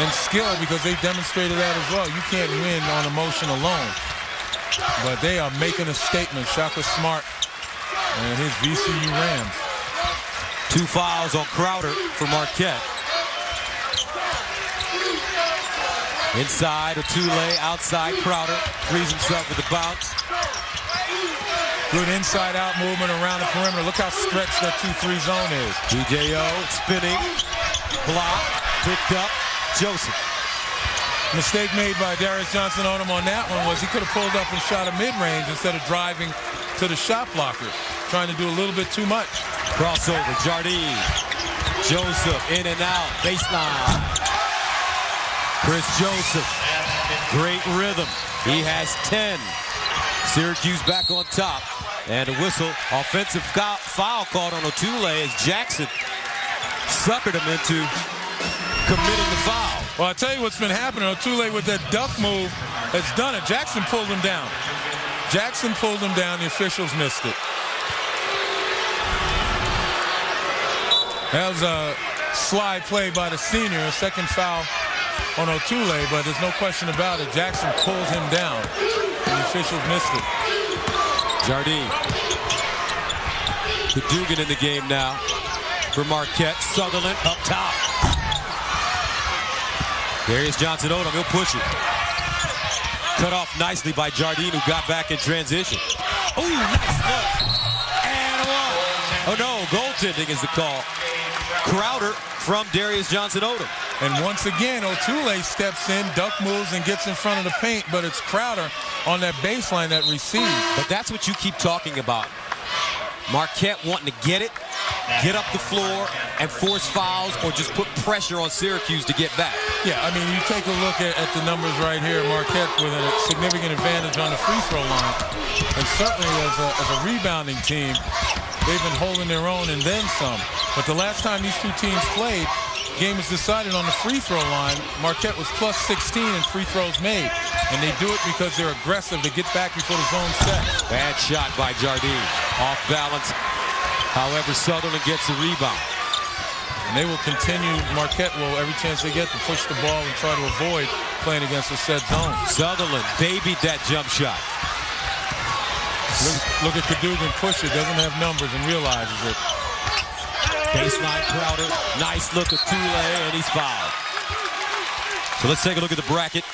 and skill, because they've demonstrated that as well. You can't win on emotion alone. But they are making a statement. Shaka Smart and his VCU Rams. 2 fouls on Crowder for Marquette. Inside, Otule, outside, Crowder frees himself with the bounce. Good inside-out movement around the perimeter. Look how stretched that 2-3 zone is. DJO spinning, block, picked up, Joseph. Mistake made by Darius Johnson-Odom on that one was he could have pulled up and shot a mid-range instead of driving to the shot blocker, trying to do a little bit too much. Crossover, Jardine, Joseph in and out, baseline. Chris Joseph, great rhythm. He has 10. Syracuse back on top. And a whistle, offensive foul called on Otule as Jackson suckered him into committing the foul. Well, I'll tell you what's been happening. Otule with that duck move has done it. Jackson pulled him down. Jackson pulled him down. The officials missed it. That was a slide play by the senior, a 2nd foul on Otule, but there's no question about it. Jackson pulled him down, and the officials missed it. Jardine. Dugan in the game now for Marquette. Sutherland up top. Darius Johnson-Odom, he'll push it. Cut off nicely by Jardine, who got back in transition. Oh, nice look. And one. Oh, no, goaltending is the call. Crowder from Darius Johnson-Odom. And once again, Otule steps in, duck moves, and gets in front of the paint, but it's Crowder on that baseline that receives. But that's what you keep talking about. Marquette wanting to get it, get up the floor and force fouls or just put pressure on Syracuse to get back? Yeah, I mean, you take a look at the numbers right here. Marquette with a significant advantage on the free throw line. And certainly as a rebounding team, they've been holding their own and then some. But the last time these two teams played, game was decided on the free throw line. Marquette was plus 16 in free throws made. And they do it because they're aggressive to get back before the zone sets. Bad shot by Jardine. Off balance. However, Sutherland gets the rebound. And they will continue, Marquette will, every chance they get, to push the ball and try to avoid playing against a set zone. Sutherland babied that jump shot. Look at Cadogan push it, doesn't have numbers and realizes it. Baseline Crowder, nice look at Tule, and he's fouled. So let's take a look at the bracket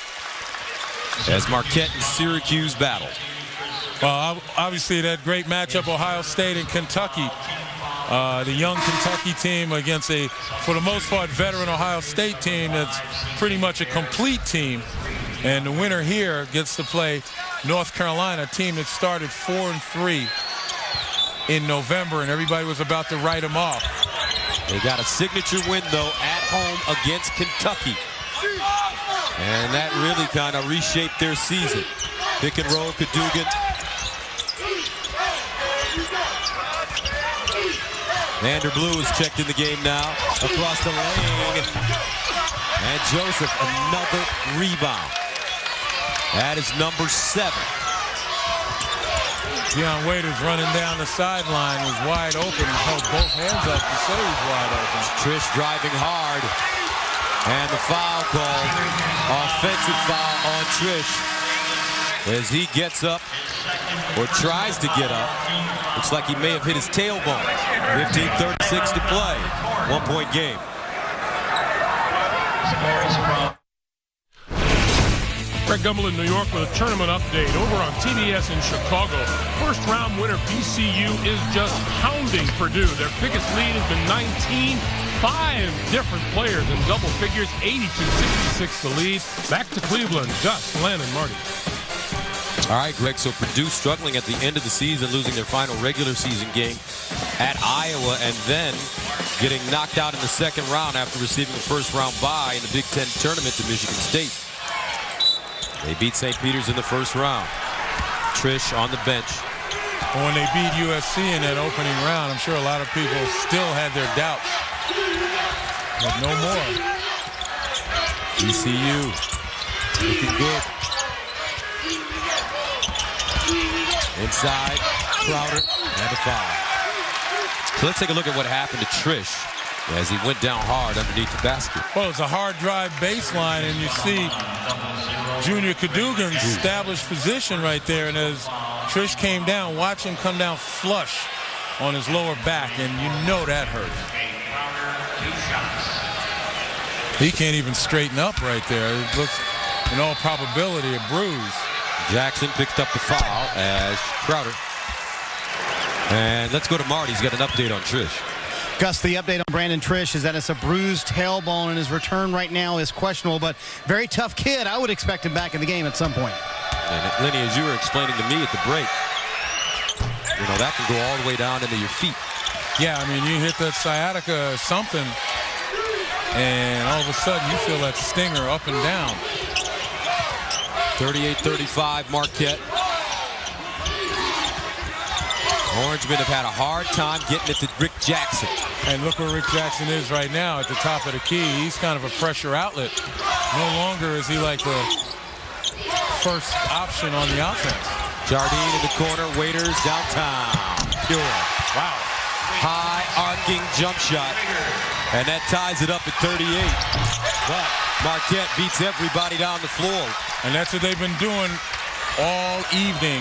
as Marquette and Syracuse battle. Well, obviously that great matchup, Ohio State and Kentucky. The young Kentucky team against a, for the most part, veteran Ohio State team that's pretty much a complete team. And the winner here gets to play North Carolina, a team that started 4-3 in November, and everybody was about to write them off. They got a signature win, though, at home against Kentucky. And that really kind of reshaped their season. Pick and roll, Cadogan. Vander Blue is checked in the game now. Across the lane. And Joseph, another rebound. That is number 7. Deion Waiters running down the sideline was wide open. He held both hands up to say he's wide open. Trish driving hard. And the foul called. Offensive foul on Trish. As he gets up, or tries to get up. Looks like he may have hit his tailbone. 15:36 to play. 1-point game. Greg Gumbel in New York with a tournament update over on TBS in Chicago. First round winner VCU is just pounding Purdue. Their biggest lead has been 19. 5 different players in double figures. 82-66 the lead. Back to Cleveland. Gus, Glenn, and Marty. All right, Greg, so Purdue struggling at the end of the season, losing their final regular season game at Iowa, and then getting knocked out in the second round after receiving a first-round bye in the Big Ten tournament to Michigan State. They beat St. Peter's in the first round. Trish on the bench. When they beat USC in that opening round, I'm sure a lot of people still had their doubts. But no more. VCU looking good. Inside, Crowder, and a foul. So let's take a look at what happened to Trish as he went down hard underneath the basket. Well, it's a hard drive baseline, and you see Junior Cadogan's established position right there. And as Trish came down, watch him come down flush on his lower back, and you know that hurts. He can't even straighten up right there. It looks, in all probability, a bruise. Jackson picked up the foul as Crowder. And let's go to Marty. He's got an update on Trish. Gus, the update on Brandon Trish is that it's a bruised tailbone, and his return right now is questionable, but very tough kid. I would expect him back in the game at some point. And Lenny, as you were explaining to me at the break, you know, that can go all the way down into your feet. Yeah, I mean, you hit that sciatica or something, and all of a sudden you feel that stinger up and down. 38-35 Marquette. Orangemen have had a hard time getting it to Rick Jackson. And look where Rick Jackson is right now at the top of the key. He's kind of a pressure outlet. No longer is he like the first option on the offense. Jardine in the corner, Waiters downtown. Pure. Wow. High arcing jump shot. And that ties it up at 38. But Marquette beats everybody down the floor. And that's what they've been doing all evening.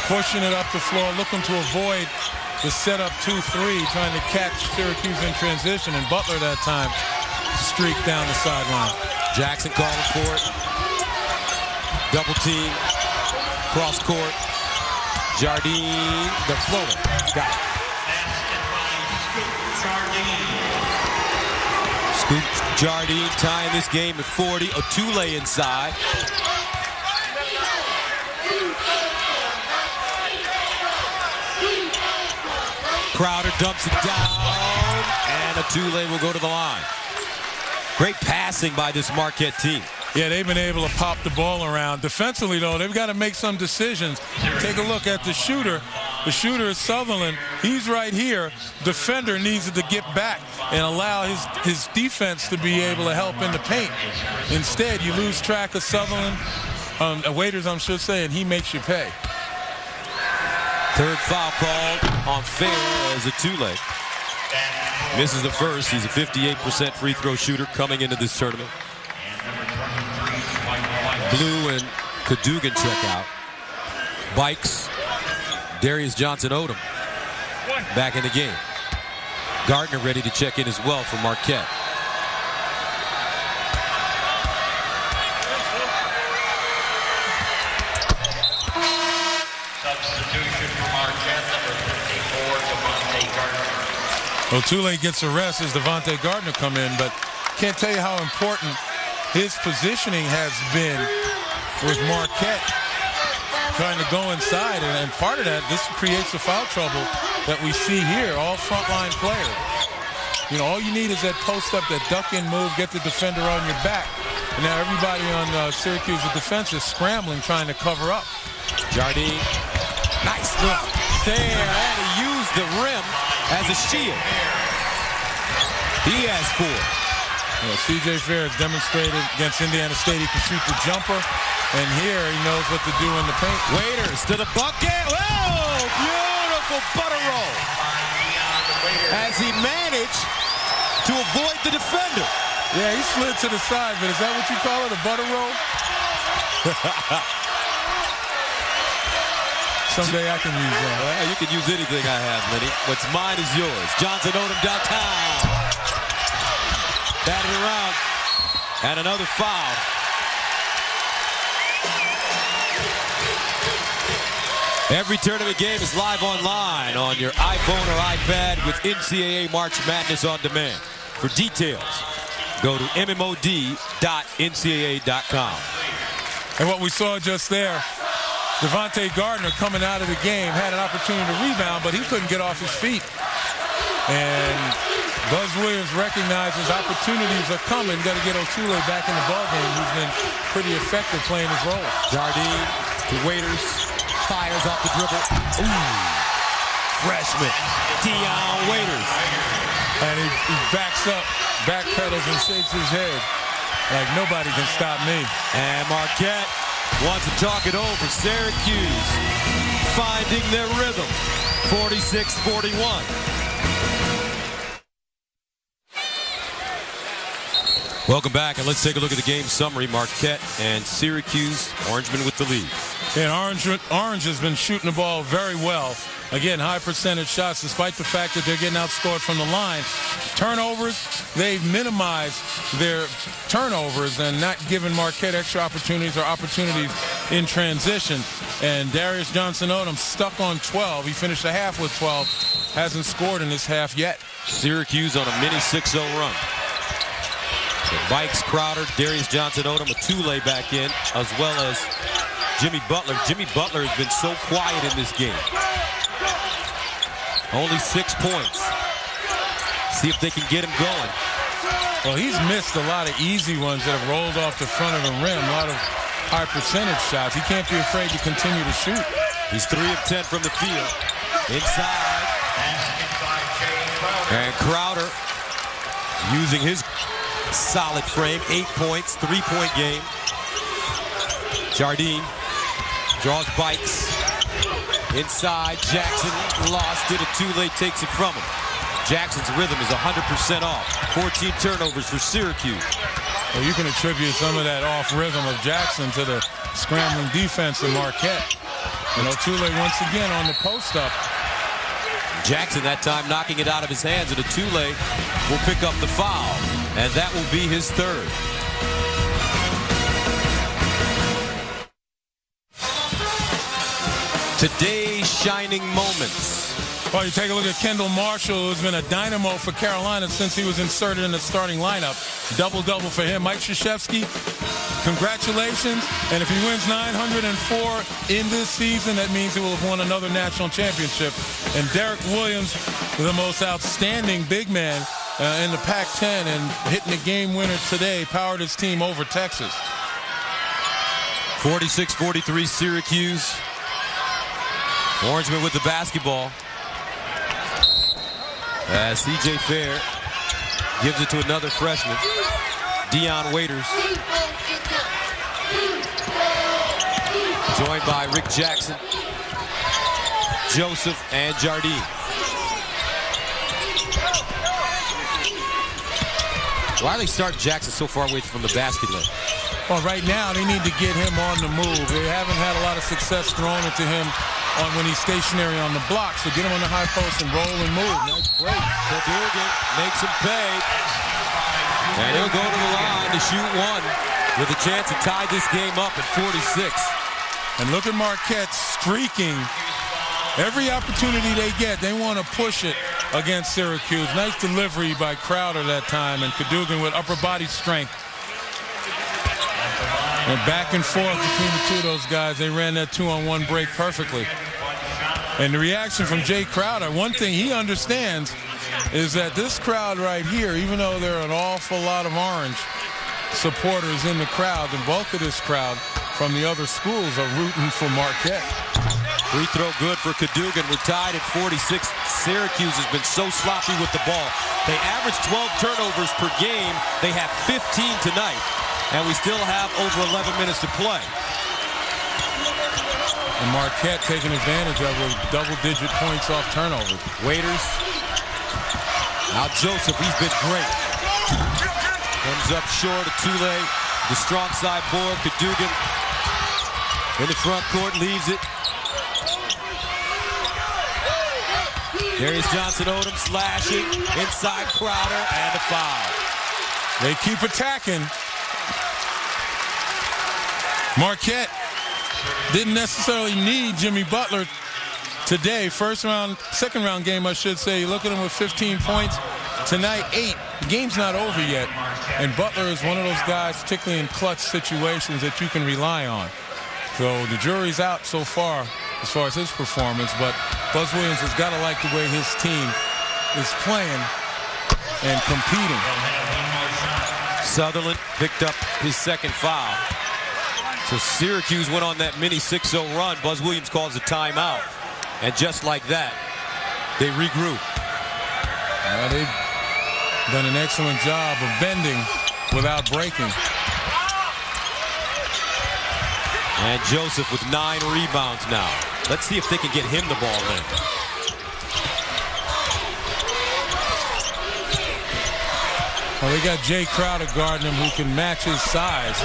Pushing it up the floor, looking to avoid the setup 2-3, trying to catch Syracuse in transition. And Butler that time streaked down the sideline. Jackson calling for it. Double team. Cross court. Jardine, the floater. Got it. Scoop Jardine tying this game at 40. Otule inside. Crowder dumps it down. And Otule will go to the line. Great passing by this Marquette team. Yeah, they've been able to pop the ball around. Defensively, though, they've got to make some decisions. Take a look at the shooter. The shooter is Sutherland. He's right here. Defender needs to get back and allow his defense to be able to help in the paint. Instead, you lose track of Sutherland, Waiters, I should say, and he makes you pay. Third foul called on Fair as Otule misses the first. He's a 58% free throw shooter coming into this tournament. Blue and Cadogan check out. Bikes, Darius Johnson-Odom back in the game. Gardner ready to check in as well for Marquette. Substitution for Marquette, number 54, Devontae Gardner. Otule gets a rest as Devontae Gardner come in, but can't tell you how important his positioning has been with Marquette trying to go inside, and part of that, this creates the foul trouble that we see here, all frontline players. You know, all you need is that post up, that duck in move, get the defender on your back. And now everybody on Syracuse defense is scrambling, trying to cover up. Jardine, nice look there, and he used the rim as a shield. He has 4. C.J. Fair has demonstrated against Indiana State he can shoot the jumper, and here he knows what to do in the paint. Waiters to the bucket. Whoa! Beautiful butter roll as he managed to avoid the defender. Yeah, he slid to the side, but is that what you call it, a butter roll? Someday I can use that. Well, you can use anything I have, Lenny. What's mine is yours. Johnson-Odom downtown. Batted around. And another foul. Every tournament game is live online on your iPhone or iPad with NCAA March Madness on demand. For details, go to mmod.ncaa.com. And what we saw just there, Devontae Gardner coming out of the game had an opportunity to rebound, but he couldn't get off his feet. And Buzz Williams recognizes opportunities are coming. Got to get Otule back in the ballgame. He's been pretty effective playing his role. Jardine to Waiters. Fires off the dribble. Ooh. Freshman Dion Waiters. And he backs up, backpedals, and shakes his head like nobody can stop me. And Marquette wants to talk it over. Syracuse finding their rhythm. 46-41. Welcome back, and let's take a look at the game summary. Marquette and Syracuse, Orangemen with the lead. And Orange has been shooting the ball very well. Again, high percentage shots, despite the fact that they're getting outscored from the line. Turnovers, they've minimized their turnovers and not giving Marquette extra opportunities or opportunities in transition. And Darius Johnson-Odom stuck on 12. He finished the half with 12. Hasn't scored in this half yet. Syracuse on a mini 6-0 run. Bikes, Crowder, Darius Johnson-Odom, Otule back in, as well as Jimmy Butler. Jimmy Butler has been so quiet in this game. Only 6 points. See if they can get him going. Well, he's missed a lot of easy ones that have rolled off the front of the rim. A lot of high percentage shots. He can't be afraid to continue to shoot. He's 3 of 10 from the field. Inside. And Crowder using his solid frame. 8 points, 3-point game. Jardine draws Bikes. Inside, Jackson lost it. Otule takes it from him. Jackson's rhythm is 100% off. 14 turnovers for Syracuse. Well, you can attribute some of that off rhythm of Jackson to the scrambling defense of Marquette. And Otule once again on the post up. Jackson that time knocking it out of his hands, and Otule will pick up the foul. And that will be his third. Today's shining moments. Well, you take a look at Kendall Marshall, who's been a dynamo for Carolina since he was inserted in the starting lineup. Double-double for him. Mike Krzyzewski, congratulations. And if he wins 904 in this season, that means he will have won another national championship. And Derek Williams, the most outstanding big man in the Pac-10 and hitting the game winner today powered his team over Texas. 46-43 Syracuse. Orangeman with the basketball. As C.J. Fair gives it to another freshman, Dion Waiters. Joined by Rick Jackson, Joseph, and Jardine. Why are they starting Jackson so far away from the basket line? Well, right now they need to get him on the move. They haven't had a lot of success throwing it to him when he's stationary on the block. So get him on the high post and roll and move. Nice break. Cadogan makes him pay. And he'll go to the line to shoot one with a chance to tie this game up at 46. And look at Marquette streaking. Every opportunity they get, they want to push it against Syracuse. Nice delivery by Crowder that time, and Cadogan with upper body strength. And back and forth between the two of those guys. They ran that 2-on-1 break perfectly. And the reaction from Jay Crowder, one thing he understands is that this crowd right here, even though there are an awful lot of Orange supporters in the crowd, the bulk of this crowd from the other schools are rooting for Marquette. Free throw good for Cadogan. We're tied at 46. Syracuse has been so sloppy with the ball. They average 12 turnovers per game. They have 15 tonight. And we still have over 11 minutes to play. And Marquette taking advantage of with double-digit points off turnovers. Waiters. Now Joseph, he's been great. Comes up short of Tule. The strong side board. Cadogan in the front court, leaves it. Darius Johnson-Odom slashing. Inside Crowder, and a foul. They keep attacking. Marquette didn't necessarily need Jimmy Butler today. Second round game, I should say. You look at him with 15 points. Tonight, 8. The game's not over yet. And Butler is one of those guys, particularly in clutch situations, that you can rely on. So the jury's out so far as his performance, but Buzz Williams has got to like the way his team is playing and competing. Sutherland picked up his second foul. So Syracuse went on that mini 6-0 run. Buzz Williams calls a timeout. And just like that, they regroup. They've done an excellent job of bending without breaking. And Joseph with 9 rebounds now. Let's see if they can get him the ball in. Well, they got Jay Crowder guarding him who can match his size.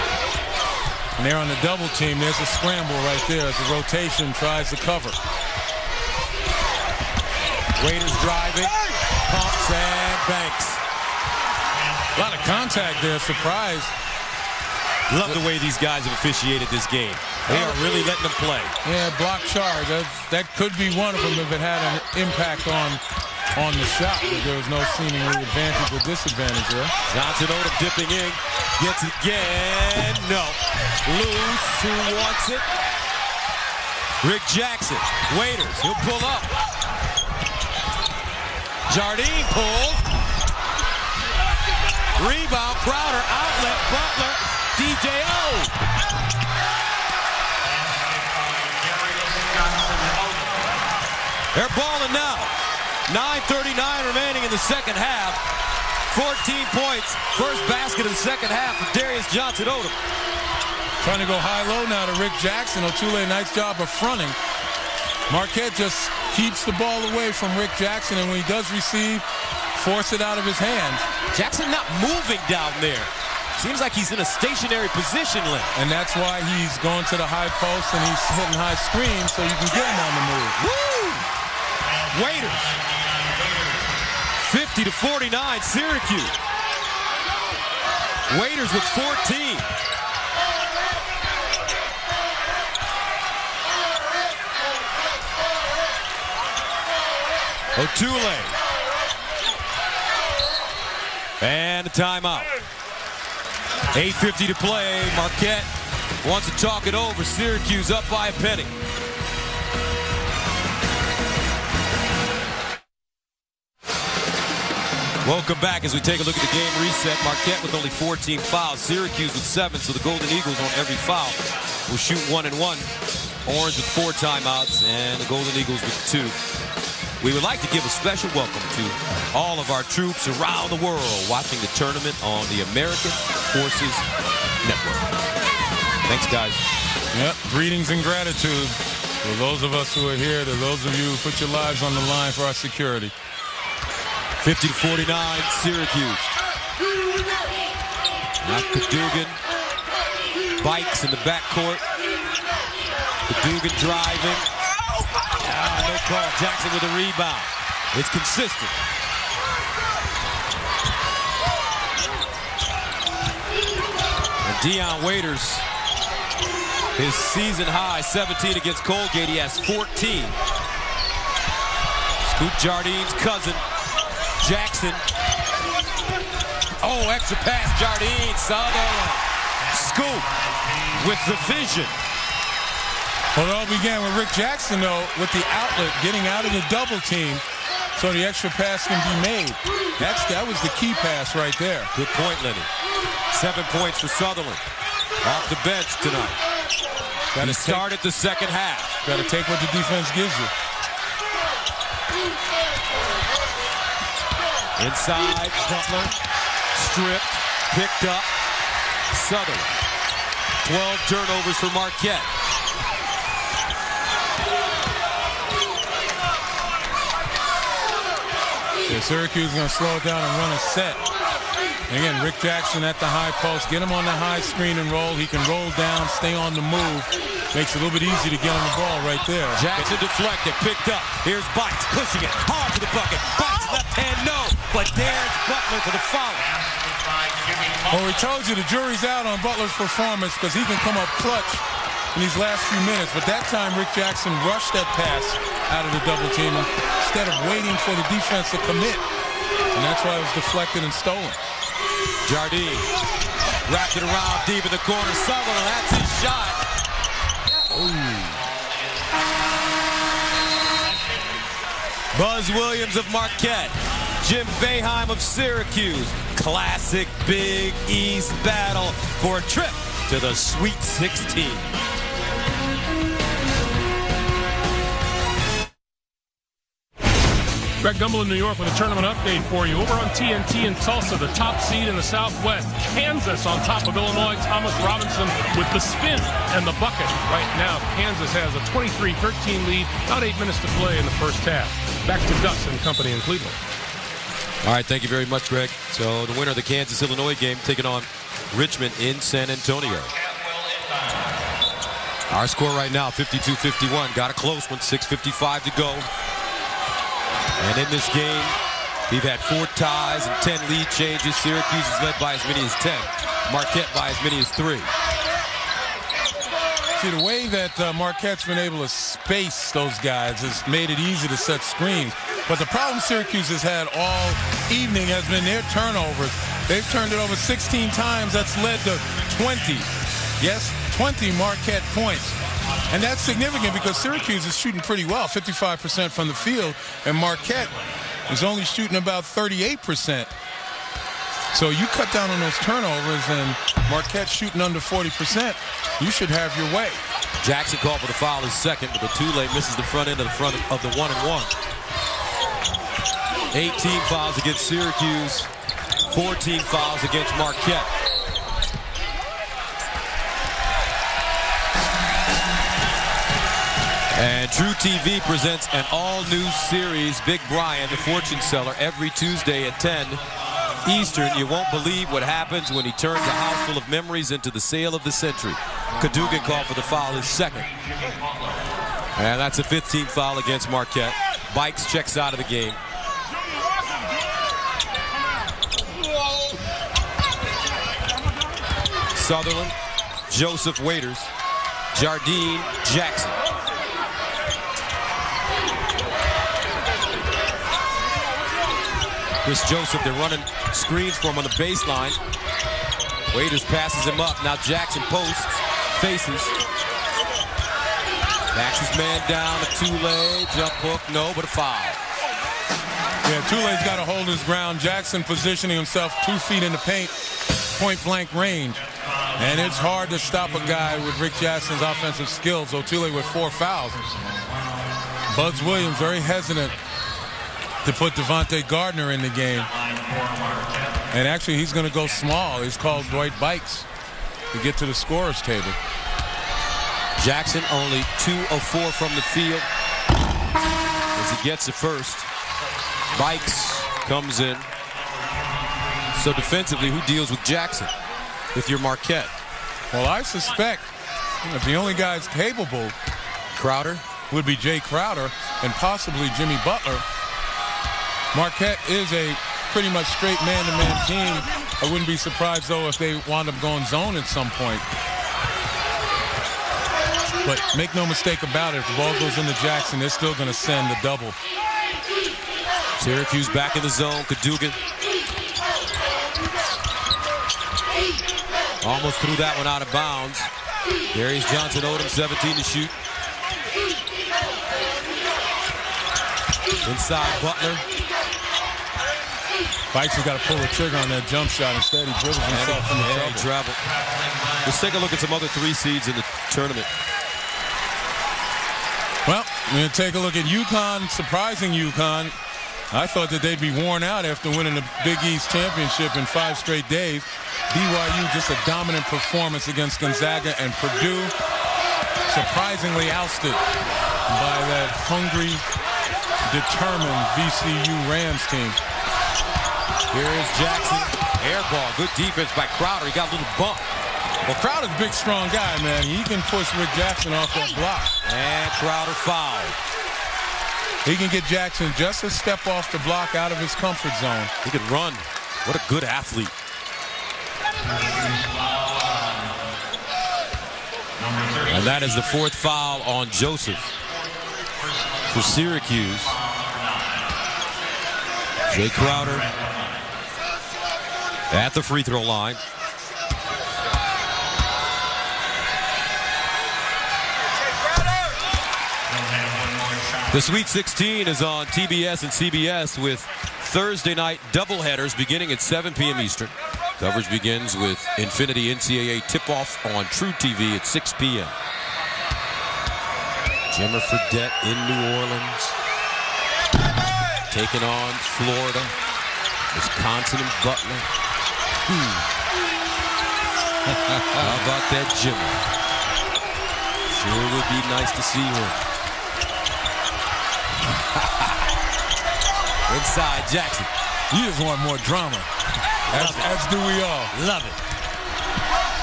And they're on the double team. There's a scramble right there as the rotation tries to cover. Waiters driving, pumps and banks. A lot of contact there, surprise. Love the way these guys have officiated this game. They are really letting them play. Yeah, block charge. That could be one of them if it had an impact on the shot. But there was no seemingly advantage or disadvantage there. Johnson-Odom dipping in. Gets it again. No. Loose. Who wants it? Rick Jackson. Waiters. He'll pull up. Jardine pulls. Rebound. Crowder. Outlet. Butler. DJO. They're balling now. 9:39 remaining in the second half. 14 points. First basket of the second half for Darius Johnson-Odom. Trying to go high-low now to Rick Jackson. O'Toole, nice job of fronting. Marquette just keeps the ball away from Rick Jackson, and when he does receive, force it out of his hands. Jackson not moving down there. Seems like he's in a stationary position, Lynn. And that's why he's going to the high post and he's hitting high screens so you can get him on the move. Woo! Waiters. 50-49, Syracuse. Waiters with 14. O'Toole. And a timeout. 8:50 to play. Marquette wants to talk it over. Syracuse up by a penny. Welcome back as we take a look at the game reset. Marquette with only 14 fouls. Syracuse with 7, so the Golden Eagles on every foul will shoot 1 and 1. Orange with 4 timeouts, and the Golden Eagles with 2. We would like to give a special welcome to all of our troops around the world watching the tournament on the American Forces Network. Thanks, guys. Yep, greetings and gratitude for those of us who are here, to those of you who put your lives on the line for our security. 50-49, Syracuse. Now Cadogan. Bikes in the backcourt. Cadogan driving. No call. Jackson with a rebound. It's consistent. And Dion Waiters, his season high, 17 against Colgate. He has 14. Scoop Jardine's cousin. Jackson. Oh, extra pass. Jardine. Sutherland. Scoop with the vision. Well, it all began with Rick Jackson, though, with the outlet, getting out of the double team so the extra pass can be made. That was the key pass right there. Good point, Lenny. 7 points for Sutherland. Off the bench tonight. He started the second half. Got to take what the defense gives you. Inside, Butler, stripped, picked up, Sutherland. 12 turnovers for Marquette. Yeah, Syracuse is going to slow it down and run a set. And again, Rick Jackson at the high post. Get him on the high screen and roll. He can roll down, stay on the move. Makes it a little bit easy to get on the ball right there. Jackson deflected, picked up. Here's Bikes pushing it hard to the bucket. Bikes left hand, no. But there's Butler for the foul. Well, we told you the jury's out on Butler's performance because he can come up clutch in these last few minutes. But that time, Rick Jackson rushed that pass out of the double team instead of waiting for the defense to commit. And that's why it was deflected and stolen. Jardine wrapped it around deep in the corner. Sutherland, that's his shot. Ooh. Buzz Williams of Marquette. Jim Boeheim of Syracuse. Classic Big East battle for a trip to the Sweet 16. Greg Gumbel in New York with a tournament update for you. Over on TNT in Tulsa, the top seed in the Southwest. Kansas on top of Illinois. Thomas Robinson with the spin and the bucket. Right now, Kansas has a 23-13 lead. About 8 minutes to play in the first half. Back to Gus and company in Cleveland. All right, thank you very much, Greg. So the winner of the Kansas-Illinois game taking on Richmond in San Antonio. Our score right now, 52-51. Got a close one, 6:55 to go. And in this game, we've had 4 ties and 10 lead changes. Syracuse is led by as many as 10. Marquette by as many as 3. See, the way that Marquette's been able to space those guys has made it easy to set screens. But the problem Syracuse has had all evening has been their turnovers. They've turned it over 16 times. That's led to 20. Yes, 20 Marquette points. And that's significant because Syracuse is shooting pretty well, 55% from the field, and Marquette is only shooting about 38%. So you cut down on those turnovers and Marquette shooting under 40%, you should have your way. Jackson called for the foul, his second, but the two-lay misses the front end of the 1-and-1. 18 fouls against Syracuse, 14 fouls against Marquette. And True TV presents an all-new series, Big Brian, the fortune seller, every Tuesday at 10 Eastern. You won't believe what happens when he turns a house full of memories into the sale of the century. Cadogan called for the foul, his second. And that's a 15th foul against Marquette. Bikes checks out of the game. Sutherland, Joseph Waiters, Jardine, Jackson. Chris Joseph, they're running screens for him on the baseline. Waiters passes him up. Now Jackson posts, faces. Backs his man down, a two-leg, jump hook, no, but a foul. Yeah, Tule's got to hold his ground. Jackson positioning himself 2 feet in the paint, point-blank range. And it's hard to stop a guy with Rick Jackson's offensive skills. Otule with 4 fouls. Bugs Williams very hesitant to put Devontae Gardner in the game. And actually, he's going to go small. He's called Dwight Bikes to get to the scorer's table. Jackson only 2 of 4 from the field as he gets it first. Bikes comes in. So defensively, who deals with Jackson if you're Marquette? Well, I suspect that the only guys capable Crowder would be Jay Crowder and possibly Jimmy Butler. Marquette is a pretty much straight man-to-man team. I wouldn't be surprised, though, if they wound up going zone at some point. But make no mistake about it, if the ball goes into Jackson, they're still going to send the double. Syracuse back in the zone. Cadogan almost threw that one out of bounds. Darius Johnson Odom, 17 to shoot. Inside Butler. Bikes has got to pull the trigger on that jump shot. Instead, he dribbles himself in the trouble. Let's take a look at some other 3 seeds in the tournament. Well, we're going to take a look at UConn, surprising UConn. I thought that they'd be worn out after winning the Big East championship in 5 straight days. BYU just a dominant performance against Gonzaga, and Purdue surprisingly ousted by that hungry, determined VCU Rams team. Here is Jackson. Air ball. Good defense by Crowder. He got a little bump. Well, Crowder's a big, strong guy, man. He can push Rick Jackson off that block. And Crowder fouled. He can get Jackson just a step off the block out of his comfort zone. He can run. What a good athlete. And that is the 4th foul on Joseph for Syracuse. Jay Crowder at the free throw line. The Sweet 16 is on TBS and CBS with Thursday night doubleheaders beginning at 7 p.m. Eastern. Coverage begins with Infinity NCAA tip-off on True TV at 6 p.m. Jimmer Fredette in New Orleans, taking on Florida, Wisconsin and Butler. How about that Jimmer? Sure would be nice to see him. Inside Jackson. You just want more drama. As do we all. Love it.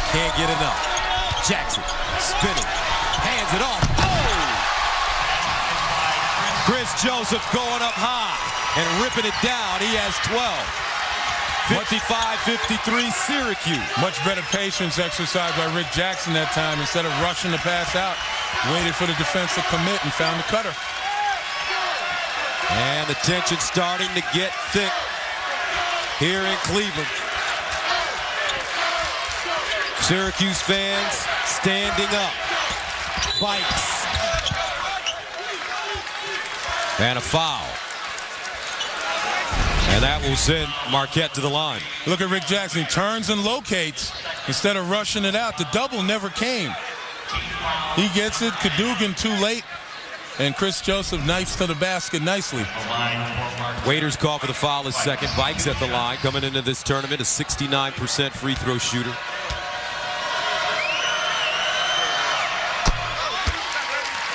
Can't get enough. Jackson spinning. Hands it off. Oh! Chris Joseph going up high and ripping it down. He has 12. 55-53 Syracuse. Much better patience exercised by Rick Jackson that time. Instead of rushing the pass out, waited for the defense to commit and found the cutter. And the tension starting to get thick here in Cleveland. Syracuse fans standing up. Bikes. And a foul. And that will send Marquette to the line. Look at Rick Jackson. He turns and locates instead of rushing it out. The double never came. He gets it. Cadogan too late. And Chris Joseph knifes to the basket nicely. Waiters call for the foul his second. Bikes at the line. Coming into this tournament, a 69% free throw shooter.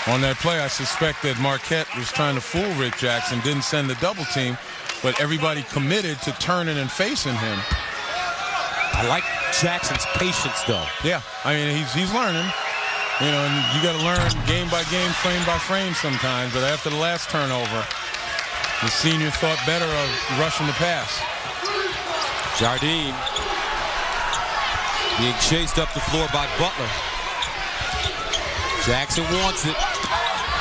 On that play, I suspect that Marquette was trying to fool Rick Jackson, didn't send the double team, but everybody committed to turning and facing him. I like Jackson's patience, though. Yeah, I mean, he's learning. You know, and you got to learn game by game, frame by frame sometimes. But after the last turnover, the senior thought better of rushing the pass. Jardine being chased up the floor by Butler. Jackson wants it.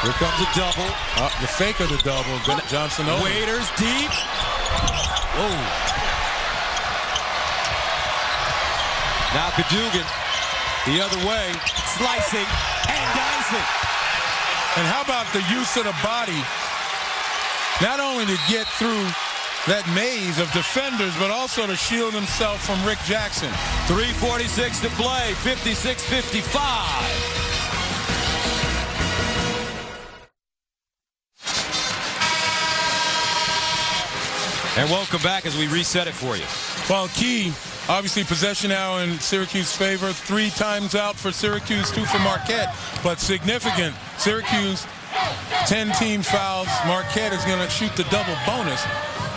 Here comes a double. The fake of the double. Johnson over. Waiters deep. Whoa. Now Cadogan the other way, slicing and dicing. And how about the use of the body, not only to get through that maze of defenders, but also to shield himself from Rick Jackson. 3:46 to play, 56-55. And welcome back as we reset it for you. Well, key, obviously possession now in Syracuse's favor. 3 times out for Syracuse, 2 for Marquette. But significant, Syracuse, 10 team fouls. Marquette is going to shoot the double bonus,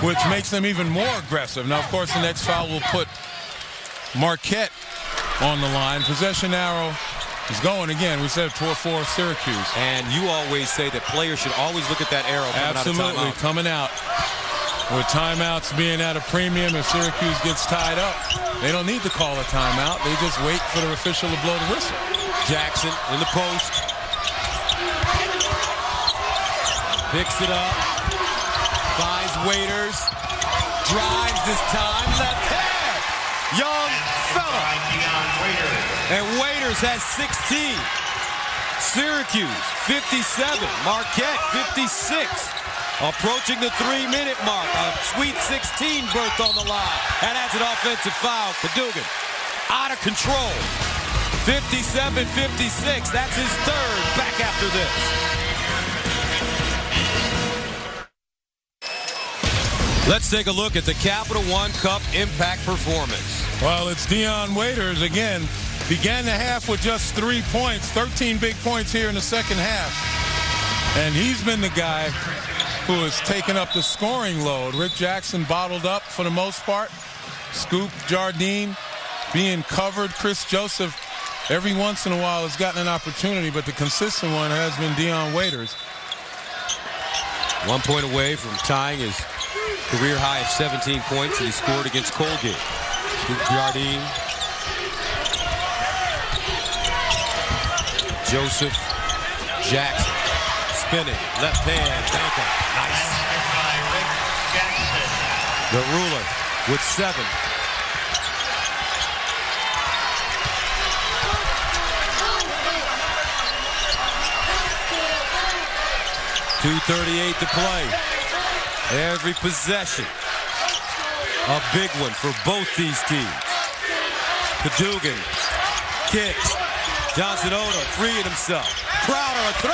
which makes them even more aggressive. Now, of course, the next foul will put Marquette on the line. Possession arrow is going again. We said for Syracuse. And you always say that players should always look at that arrow coming Absolutely, out of timeout. coming out. With timeouts being at a premium, if Syracuse gets tied up, they don't need to call a timeout. They just wait for the official to blow the whistle. Jackson in the post. Picks it up. Finds Waiters. Drives this time. Left hand. Young fella. And Waiters has 16. Syracuse 57. Marquette 56. Approaching the 3-minute mark. A Sweet 16 berth on the line. And that's an offensive foul. Cadogan out of control. 57-56. That's his third. Back after this. Let's take a look at the Capital One Cup impact performance. Well, it's Dion Waiters again. Began the half with just 3 points. 13 big points here in the second half. And he's been the guy who has taken up the scoring load. Rick Jackson bottled up for the most part. Scoop, Jardine being covered. Chris Joseph every once in a while has gotten an opportunity, but the consistent one has been Dion Waiters. 1 point away from tying his career high of 17 points that he scored against Colgate. Scoop, Jardine. Joseph, Jackson. Spinning, left hand, banker, nice. The ruler with 7. .238 to play. Every possession, a big one for both these teams. Cadogan kicks. Johnson Odo freeing himself. Crowder a 3.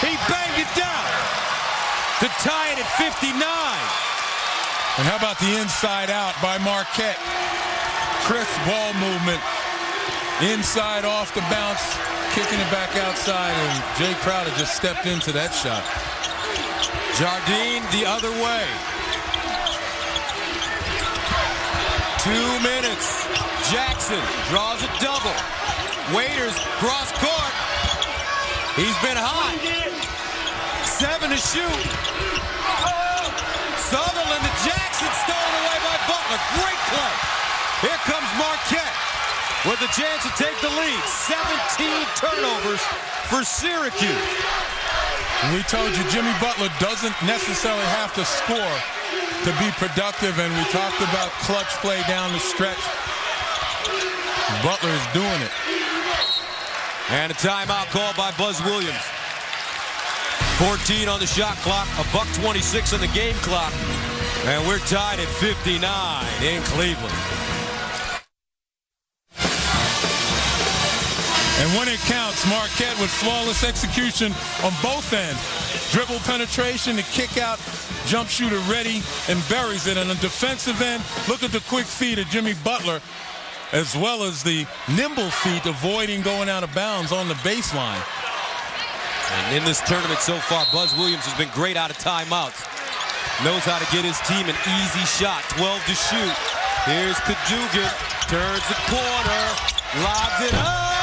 He banged it down to tie it at 59. And how about the inside out by Marquette? Crisp ball movement. Inside off the bounce, kicking it back outside, and Jay Crowder just stepped into that shot. Jardine the other way. 2 minutes. Jackson draws a double. Waiters cross court. He's been hot. 7 to shoot. Sutherland to Jackson, stolen away by Butler. Great play. Here comes Marquette with a chance to take the lead. 17 turnovers for Syracuse. We told you Jimmy Butler doesn't necessarily have to score to be productive, and we talked about clutch play down the stretch. Butler is doing it. And a timeout called by Buzz Williams. 14 on the shot clock, $1:26 on the game clock, and we're tied at 59 in Cleveland. And when it counts, Marquette with flawless execution on both ends. Dribble penetration, the kick out, jump shooter ready, and buries it. And on the defensive end, look at the quick feet of Jimmy Butler, as well as the nimble feet avoiding going out of bounds on the baseline. And in this tournament so far, Buzz Williams has been great out of timeouts. Knows how to get his team an easy shot. 12 to shoot. Here's Cadogan. Turns the corner. Lobs it up.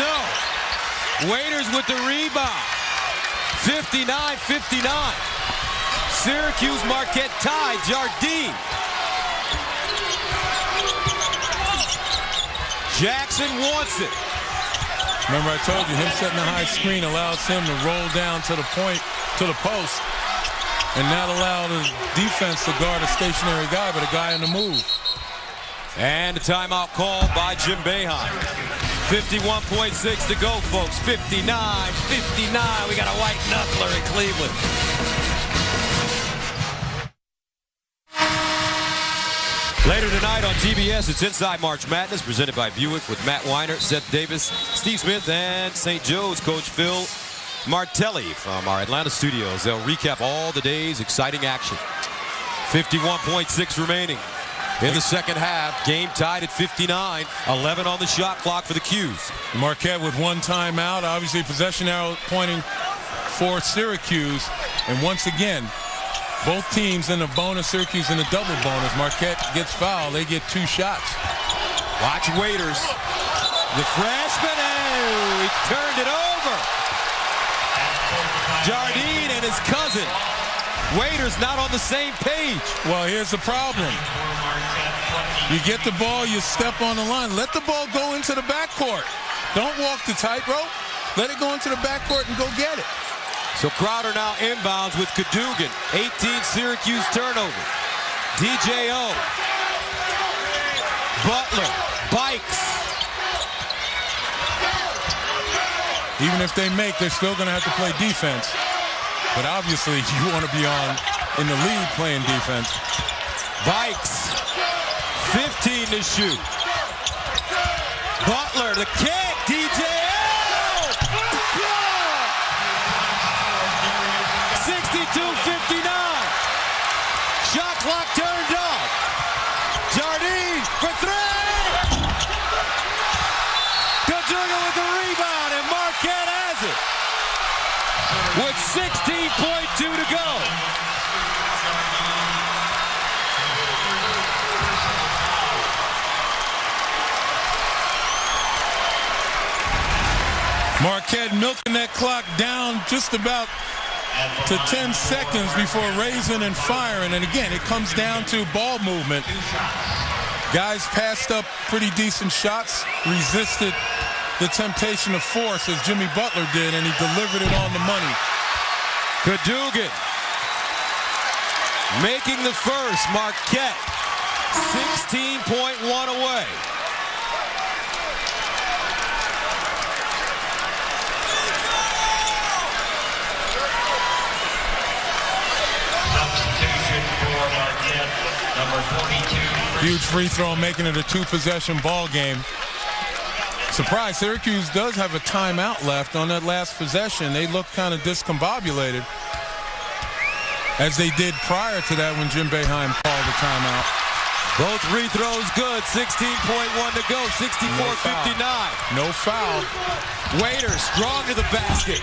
No. Waiters with the rebound. 59-59. Syracuse Marquette tied. Jardine. Jackson wants it. Remember, I told you, him setting the high screen allows him to roll down to the point, to the post, and not allow the defense to guard a stationary guy, but a guy on the move. And a timeout called by Jim Boeheim. 51.6 to go, folks. 59. We got a white knuckler in Cleveland. Later tonight on TBS, it's Inside March Madness, presented by Buick with Matt Weiner, Seth Davis, Steve Smith, and St. Joe's coach Phil Martelli from our Atlanta studios. They'll recap all the day's exciting action. 51.6 remaining in the second half. Game tied at 59. 11 on the shot clock for the Qs. Marquette with one timeout. Obviously, possession arrow pointing for Syracuse. And once again, both teams in the bonus, Syracuse in the double bonus. Marquette gets fouled. They get 2 shots. Watch Waiters. The freshman, he turned it over. Jardine and his cousin. Waiters not on the same page. Well, here's the problem. You get the ball, you step on the line. Let the ball go into the backcourt. Don't walk the tightrope. Let it go into the backcourt and go get it. So Crowder now inbounds with Cadogan. 18 Syracuse turnover. DJO. Butler. Bikes. Even if they make, they're still going to have to play defense. But obviously, you want to be in the lead playing defense. Bikes. 15 to shoot. Butler, the kick. DJO. 62-59. Shot clock turned off. Jardine for 3. Cadogan with the rebound, and Marquette has it with 16.2 to go. Marquette milking that clock down just about to 10 seconds before raising and firing. And again, it comes down to ball movement. Guys passed up pretty decent shots, resisted the temptation of force as Jimmy Butler did, and he delivered it on the money. Cadogan making the first. Marquette 16.1 away. Number 42. Huge free throw, making it a 2-possession ball game. Surprise, Syracuse does have a timeout left on that last possession. They look kind of discombobulated, as they did prior to that when Jim Boeheim called the timeout. Both free throws good. 16.1 to go. 64-59. No foul. Waiter strong to the basket.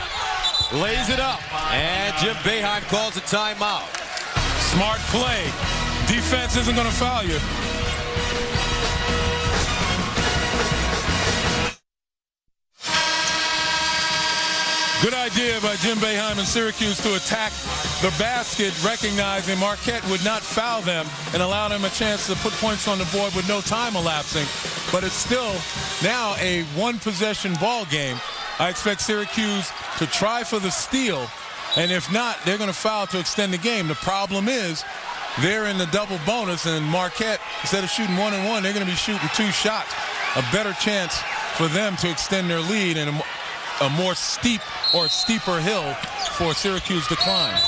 Lays it up. And Jim Boeheim calls a timeout. Smart play. Defense isn't going to foul you. Good idea by Jim Boeheim and Syracuse to attack the basket, recognizing Marquette would not foul them and allow them a chance to put points on the board with no time elapsing. But it's still now a 1-possession ball game. I expect Syracuse to try for the steal, and if not, they're going to foul to extend the game. The problem is they're in the double bonus, and Marquette, instead of shooting 1-and-1, they're going to be shooting 2 shots. A better chance for them to extend their lead and a more steep or steeper hill for Syracuse to climb.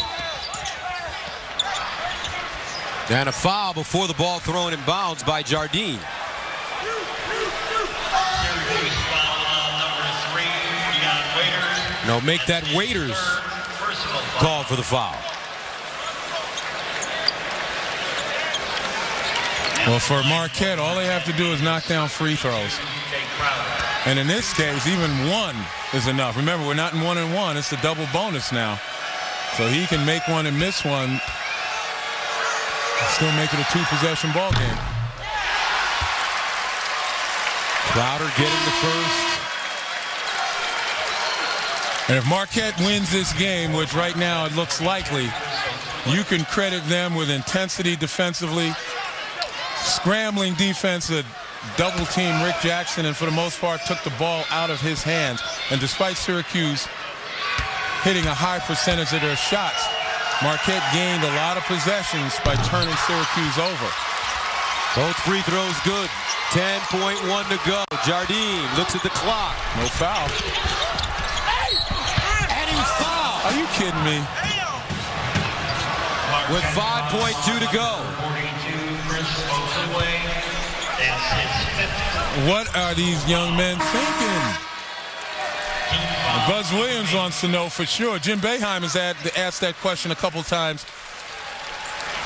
And a foul before the ball thrown in bounds by Jardine. No, make that Waiters call for the foul. Well, for Marquette, all they have to do is knock down free throws. And in this case, even 1 is enough. Remember, we're not in 1-and-1. It's a double bonus now. So he can make one and miss one and still make it a 2-possession ball game. Crowder getting the first. And if Marquette wins this game, which right now it looks likely, you can credit them with intensity defensively, scrambling defense that double team Rick Jackson, and for the most part took the ball out of his hands. And despite Syracuse hitting a high percentage of their shots, Marquette gained a lot of possessions by turning Syracuse over. Both free throws good. 10.1 to go. Jardine looks at the clock. No foul. And he's fouled. Are you kidding me? With 5.2 to go. What are these young men thinking? Buzz Williams wants to know for sure. Jim Boeheim has asked that question a couple times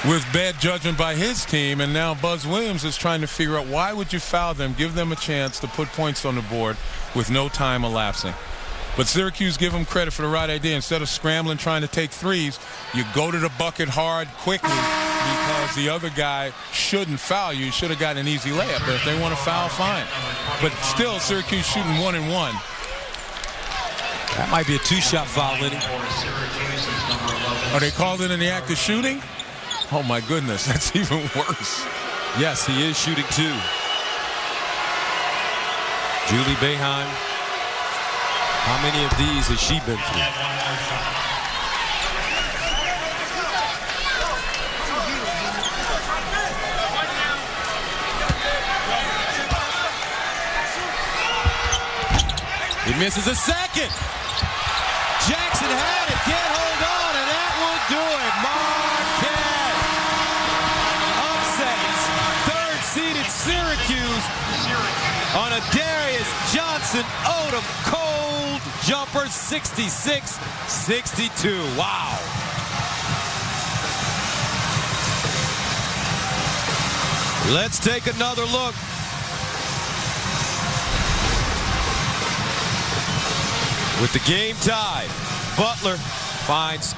with bad judgment by his team, and now Buzz Williams is trying to figure out why would you foul them, give them a chance to put points on the board with no time elapsing. But Syracuse give them credit for the right idea. Instead of scrambling trying to take threes, you go to the bucket hard quickly because the other guy shouldn't foul you. You should have gotten an easy layup. But if they want to foul, fine. But still, Syracuse shooting 1-and-1. That might be a two-shot foul, Lenny. Are they called in the act of shooting? Oh, my goodness. That's even worse. Yes, he is shooting two. Julie Boeheim. How many of these has she been through? He misses a second. Jackson had it, can't hold on, and that will do it. Marquette upsets third-seeded Syracuse on a Darius Johnson Odom cold jumper, 66-62. Wow. Let's take another look. With the game tied, Butler finds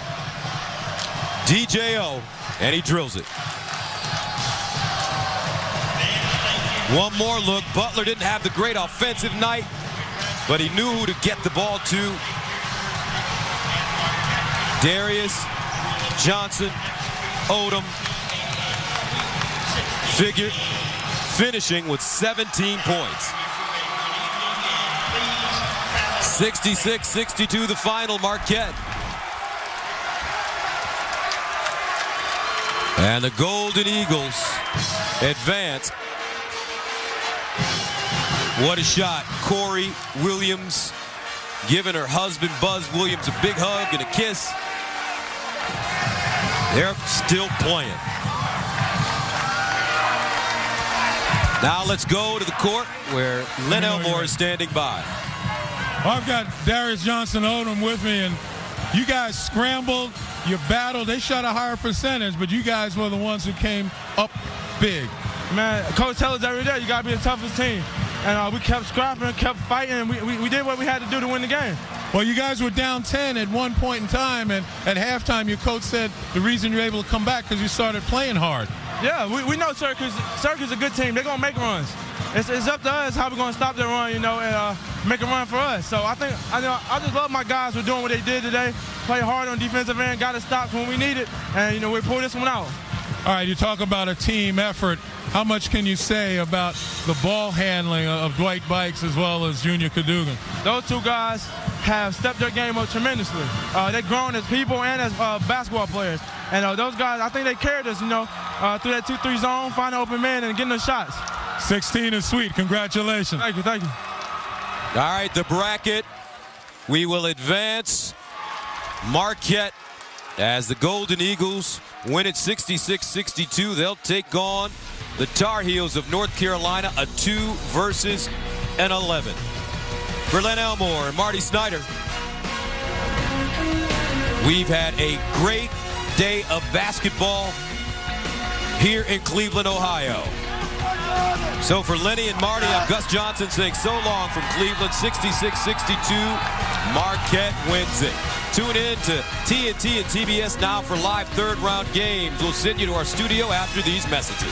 DJO, and he drills it. One more look. Butler didn't have the great offensive night, but he knew who to get the ball to. Darius Johnson Odom finishing with 17 points. 66-62 the final, Marquette. And the Golden Eagles advance. What a shot. Corey Williams giving her husband Buzz Williams a big hug and a kiss. They're still playing. Now let's go to the court where Len Elmore is standing by. Well, I've got Darius Johnson Odom with me, and you guys scrambled, you battled. They shot a higher percentage, but you guys were the ones who came up big. Man, Coach tells us every day, you got to be the toughest team. And we kept scrapping, kept fighting, and we did what we had to do to win the game. Well, you guys were down 10 at one point in time, and at halftime your coach said the reason you're able to come back because you started playing hard. Yeah, we know Syracuse is a good team. They're going to make runs. It's up to us how we're going to stop their run, and make a run for us. So I just love my guys for doing what they did today. Play hard on defensive end, got to stop when we need it, and we pulled this one out. All right, you talk about a team effort. How much can you say about the ball handling of Dwight Bikes as well as Junior Cadogan? Those two guys have stepped their game up tremendously. They've grown as people and as basketball players. And those guys, I think they carried us, through that 2-3 zone, finding open man and getting those shots. 16 is sweet. Congratulations. Thank you. All right, the bracket. We will advance. Marquette, as the Golden Eagles win it 66-62, they'll take on the Tar Heels of North Carolina, a 2 versus an 11. For Len Elmore and Marty Snyder, we've had a great day of basketball here in Cleveland, Ohio. So for Lenny and Marty, I'm Gus Johnson saying so long from Cleveland, 66-62. Marquette wins it. Tune in to TNT and TBS Now for live third-round games. We'll send you to our studio after these messages.